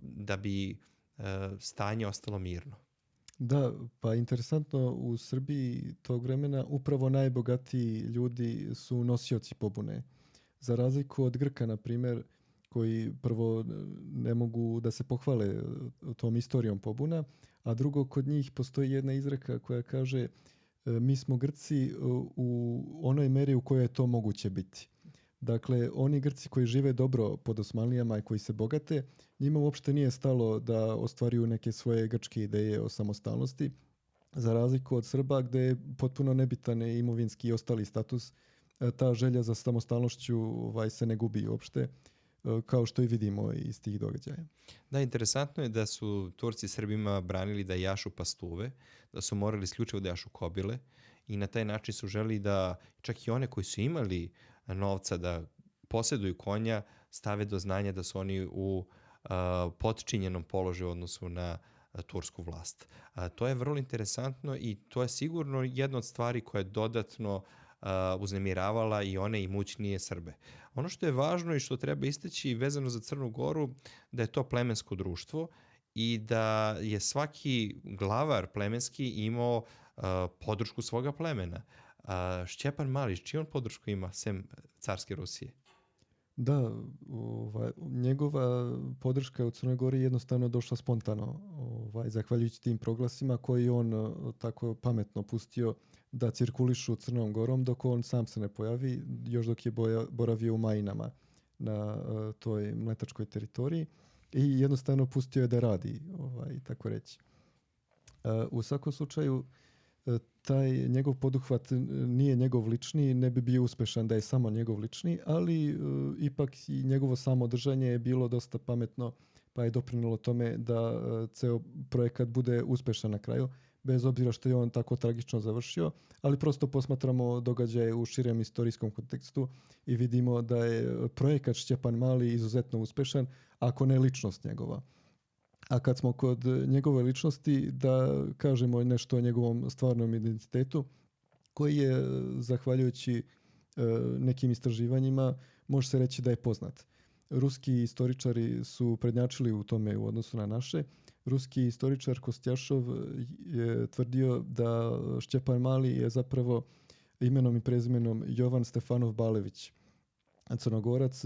da bi stanje ostalo mirno. Da, pa interesantno u Srbiji tog vremena upravo najbogatiji ljudi su nosioci pobune. Za razliku od Grka, na primjer, koji prvo ne mogu da se pohvale tom istorijom pobuna, a drugo, kod njih postoji jedna izreka koja kaže mi smo Grci u onoj meri u kojoj je to moguće biti. Dakle, oni Grci koji žive dobro pod Osmanlijama i koji se bogate, njima uopšte nije stalo da ostvaruju neke svoje grčke ideje o samostalnosti, za razliku od Srba gde je potpuno nebitan imovinski i ostali status, ta želja za samostalnošću se ne gubi uopšte, kao što i vidimo iz tih događaja. Da, interesantno je da su Turci Srbima branili da jašu pastuve, da su morali isključivo da jašu kobile i na taj način su želi da čak i one koji su imali novca da posjeduju konja stave do znanja da su oni u potčinjenom položaju u odnosu na tursku vlast. To je vrlo interesantno i to je sigurno jedna od stvari koja je dodatno uznemiravala i one imućnije Srbe. Ono što je važno i što treba istaći vezano za Crnu Goru, da je to plemensko društvo i da je svaki glavar plemenski imao podršku svoga plemena. Šćepan Mali, čiju on podršku ima, sem carske Rusije? Da, njegova podrška u Crnoj Gori je jednostavno došla spontano, zahvaljujući tim proglasima koji on tako pametno pustio da cirkulišu Crnom Gorom dok on sam se ne pojavi, još dok je boravio u Majinama na toj mletačkoj teritoriji i jednostavno pustio je da radi, tako reći. U svakom slučaju, taj njegov poduhvat nije njegov lični, ne bi bio uspešan da je samo njegov lični, ali ipak i njegovo samodržanje je bilo dosta pametno, pa je doprinilo tome da ceo projekat bude uspešan na kraju, bez obzira što je on tako tragično završio, ali prosto posmatramo događaje u širem istorijskom kontekstu i vidimo da je projekat Šćepan Mali izuzetno uspešan, ako ne ličnost njegova. A kad smo kod njegove ličnosti, da kažemo nešto o njegovom stvarnom identitetu, koji je, zahvaljujući nekim istraživanjima, može se reći da je poznat. Ruski istoričari su prednjačili u tome u odnosu na naše. Ruski istoričar Kostjašov je tvrdio da Šćepan Mali je zapravo imenom i prezimenom Jovan Stefanov Balević, Crnogorac,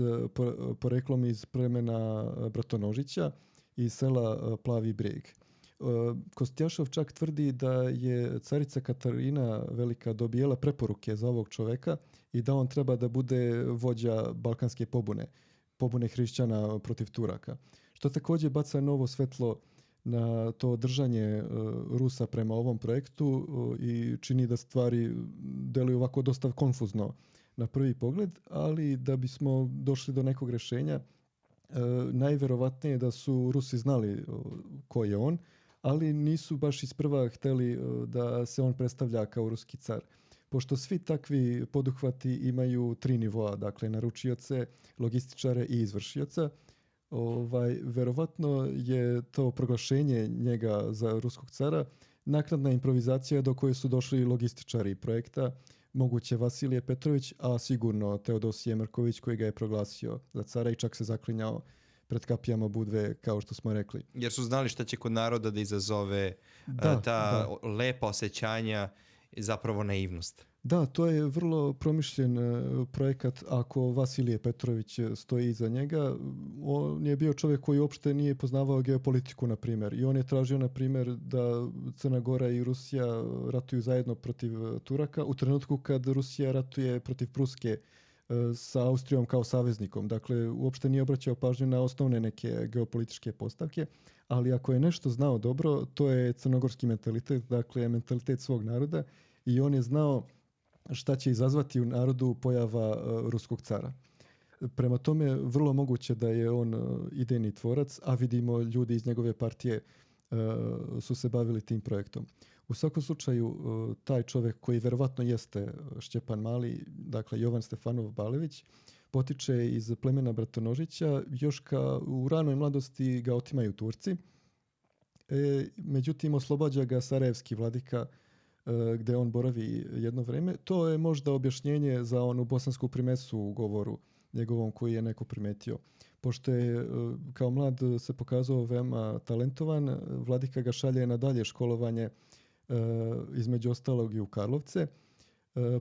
poreklom iz plemena Bratonožića iz sela Plavi Breg. Kostjašov čak tvrdi da je carica Katarina Velika dobijela preporuke za ovog čoveka i da on treba da bude vođa balkanske pobune hrišćana protiv Turaka. Što također baca novo svetlo na to držanje Rusa prema ovom projektu i čini da stvari deluju ovako dosta konfuzno na prvi pogled, ali da bismo došli do nekog rešenja, najverovatnije da su Rusi znali ko je on, ali nisu baš isprva hteli da se on predstavlja kao ruski car. Pošto svi takvi poduhvati imaju 3 nivoa, dakle naručioce, logističare i izvršioca, verovatno je to proglašenje njega za ruskog cara naknadna improvizacija do koje su došli logističari projekta, moguće Vasilije Petrović, a sigurno Teodosije Mrković koji ga je proglasio za cara i čak se zaklinjao pred kapijama Budve, kao što smo rekli. Jer su znali šta će kod naroda da izazove lepa osjećanja i zapravo naivnost. Da, to je vrlo promišljen projekat ako Vasilije Petrović stoji iza njega. On je bio čovjek koji uopšte nije poznavao geopolitiku, na primjer. I on je tražio, na primjer, da Crna Gora i Rusija ratuju zajedno protiv Turaka u trenutku kad Rusija ratuje protiv Pruske sa Austrijom kao saveznikom. Dakle, uopšte nije obraćao pažnju na osnovne neke geopolitičke postavke, ali ako je nešto znao dobro, to je crnogorski mentalitet, dakle mentalitet svog naroda i on je znao šta će izazvati u narodu pojava ruskog cara. Prema tome, vrlo moguće da je on idejni tvorac, a vidimo ljudi iz njegove partije su se bavili tim projektom. U svakom slučaju, taj čovjek koji verovatno jeste Šćepan Mali, dakle Jovan Stefanov Balević, potiče iz plemena Bratonožića, još u ranoj mladosti ga otimaju Turci, međutim oslobađa ga sarajevski vladika gde on boravi jedno vreme. To je možda objašnjenje za onu bosansku primesu u govoru njegovom koji je neko primetio. pošto je kao mlad se pokazao veoma talentovan, vladika ga šalje na dalje školovanje, između ostalog i u Karlovce,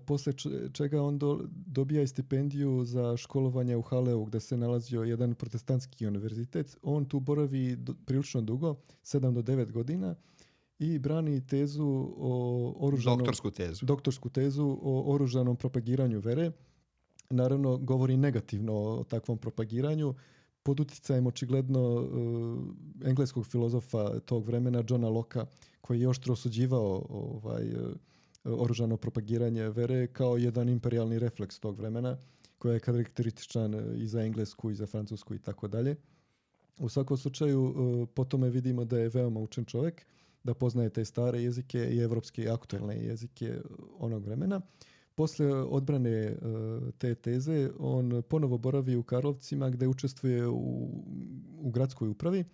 posle čega on dobija i stipendiju za školovanje u Haleu, gde se nalazio jedan protestantski univerzitet. On tu boravi prilično dugo, 7 do 9 godina, i brani tezu o oružanom... Doktorsku tezu o oružanom propagiranju vere. Naravno, govori negativno o takvom propagiranju, pod uticajem očigledno engleskog filozofa tog vremena, Johna Locke, koji je oštro osuđivao oružano propagiranje vere kao jedan imperijalni refleks tog vremena, koji je karakterističan i za Englesku i za Francusku i tako dalje. U svakom slučaju, po tome vidimo da je veoma učen čovjek, da poznaje te stare jezike i evropske aktuelne jezike onog vremena. Posle odbrane te teze, on ponovo boravi u Karlovcima gde učestvuje u gradskoj upravi.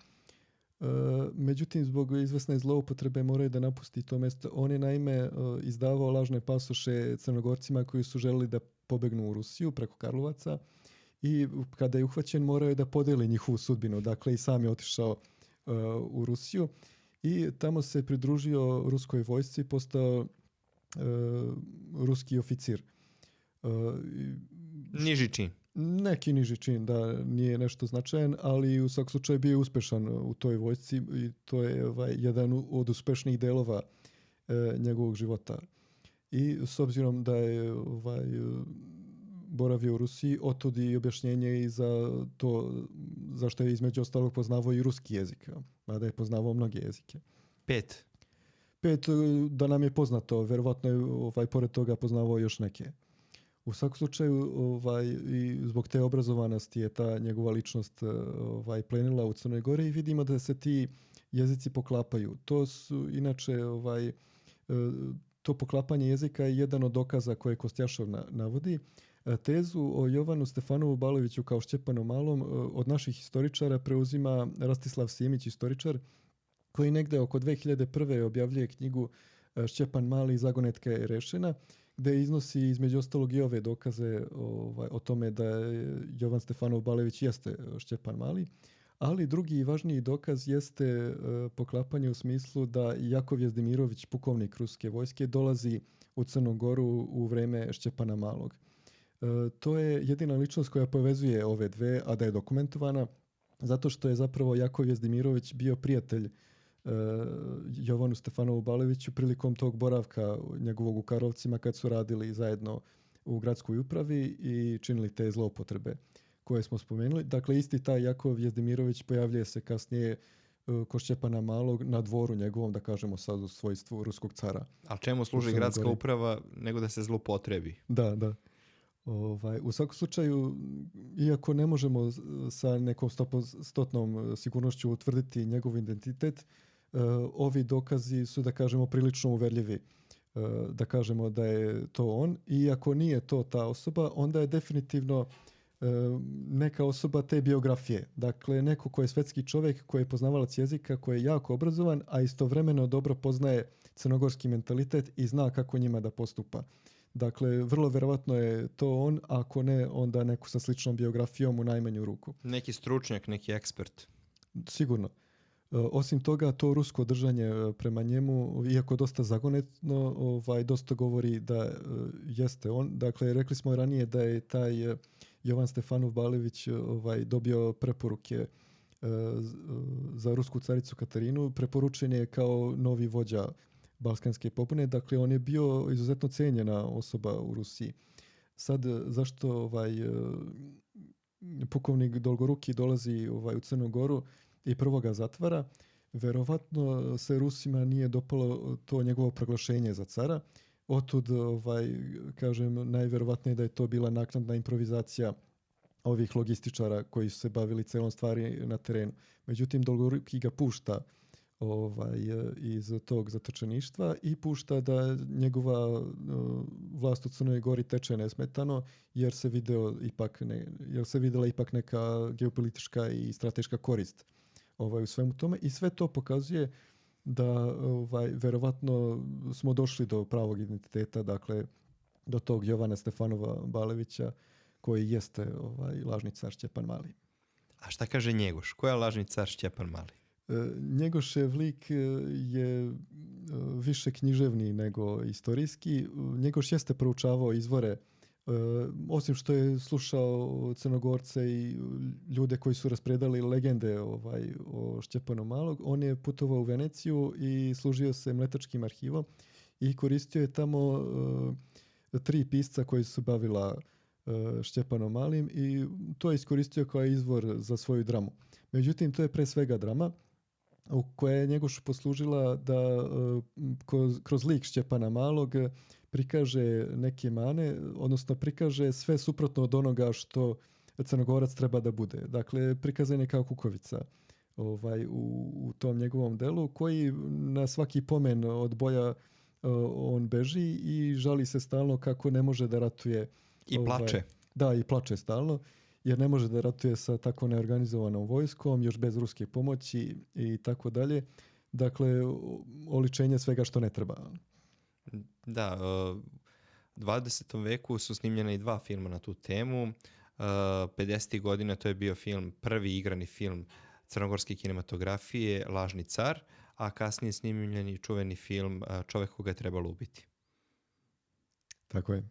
Međutim, zbog izvesne zloupotrebe moraju da napusti to mjesto. On je naime izdavao lažne pasoše Crnogorcima koji su želeli da pobegnu u Rusiju preko Karlovaca i kada je uhvaćen morao je da podeli njihovu sudbinu. Dakle, i sam je otišao u Rusiju i tamo se pridružio ruskoj vojsci, postao ruski oficir. Niži čin. Neki niži čin, da, nije nešto značajan, ali u svakom slučaju bio uspešan u toj vojsci i to je jedan od uspešnijih delova njegovog života. I s obzirom da je boravio u Rusiji, otud i objašnjenje i za to zašto je između ostalog poznavao i ruski jezik, mada je poznavao mnoge jezike. 5 da nam je poznato, verovatno je pored toga poznavao još neke. U svakom slučaju, i zbog te obrazovanosti je ta njegova ličnost plenila u Crnoj Gori i vidimo da se ti jezici poklapaju. To su, inače, to poklapanje jezika je jedan od dokaza koje Kostjašov navodi. Tezu o Jovanu Stefanovu Baloviću kao Šćepanom Malom od naših historičara preuzima Rastislav Simić, istoričar, koji negde oko 2001. objavljuje knjigu Šćepan Mali, zagonetka je rešena, gde iznosi između ostalog i ove dokaze o tome da Jovan Stefanov Balović jeste Šćepan Mali, ali drugi i važniji dokaz jeste poklapanje u smislu da Jakov Jezdimirović, pukovnik ruske vojske, dolazi u Crnu Goru u vreme Šćepana Malog. To je jedina ličnost koja povezuje ove dve, a da je dokumentovana, zato što je zapravo Jakov Jezdimirović bio prijatelj Jovanu Stefanovu Baloviću prilikom tog boravka njegovog u Karlovcima kad su radili zajedno u gradskoj upravi i činili te zloupotrebe koje smo spomenuli. Dakle, isti taj Jakov Jezdimirović pojavljuje se kasnije kod Šćepana Malog na dvoru njegovom, da kažemo sad u svojstvu ruskog cara. Ali čemu služi gradska uprava nego da se zloupotrebi? Da. U svakom slučaju, iako ne možemo sa nekom 100% sigurnošću utvrditi njegov identitet, ovi dokazi su, da kažemo, prilično uverljivi. Da kažemo da je to on. I ako nije to ta osoba, onda je definitivno neka osoba te biografije. Dakle, neko ko je svetski čovjek, koji je poznavalac jezika, koji je jako obrazovan, a istovremeno dobro poznaje crnogorski mentalitet i zna kako njima da postupa. Dakle, vrlo verovatno je to on, ako ne, onda neku sa sličnom biografijom u najmanju ruku. Neki stručnjak, neki ekspert. Sigurno. Osim toga, to rusko držanje prema njemu, iako dosta zagonetno, dosta govori da jeste on. Dakle, rekli smo ranije da je taj Jovan Stefanov Balović dobio preporuke za rusku caricu Katarinu. Preporučen je kao novi vođa balkanske pobune. Dakle, on je bio izuzetno cijenjena osoba u Rusiji. Sad, zašto pukovnik Dolgoruki dolazi u Crnu Goru i prvo ga zatvara? Verovatno se Rusima nije dopalo to njegovo proglašenje za cara. Otud, kažem, najverovatnije da je to bila naknadna improvizacija ovih logističara koji su se bavili celom stvari na terenu. Međutim, Dolgoruki ga pušta iz tog zatočeništva i pušta da njegova vlast u Crnoj Gori teče nesmetano, jer se videla ipak neka geopolitička i strateška korist u svemu tome. I sve to pokazuje da verovatno smo došli do pravog identiteta, dakle do tog Jovana Stefanova Balovića, koji jeste lažni car Šćepan Mali. A šta kaže Njegoš? Ko je lažni car Stjepan Mali? Njegošev lik je više književni nego istorijski. Njegoš jeste proučavao izvore, osim što je slušao Crnogorce i ljude koji su raspredali legende o Stjepanu Malog. On je putovao u Veneciju i služio se mletačkim arhivom i koristio je tamo 3 pisca koji su bavila Stjepanom Malim i to je iskoristio kao izvor za svoju dramu. Međutim, to je pre svega drama u koja je Njegoš poslužila da kroz lik Stjepana Malog prikaže neke mane, odnosno prikaže sve suprotno od onoga što Crnogorac treba da bude. Dakle, prikazan je kao kukavica u tom njegovom delu, koji na svaki pomen od boja on beži i žali se stalno kako ne može da ratuje. I plače. Da, i plače stalno, jer ne može da ratuje sa tako neorganizovanom vojskom, još bez ruske pomoći i tako dalje. Dakle, oličenje svega što ne treba. Da, u 20. veku su snimljena i 2 filma na tu temu. 50. godina to je bio film, prvi igrani film crnogorske kinematografije, Lažni car, a kasnije snimljen i čuveni film Čovek koga je trebalo ubiti. Tako je.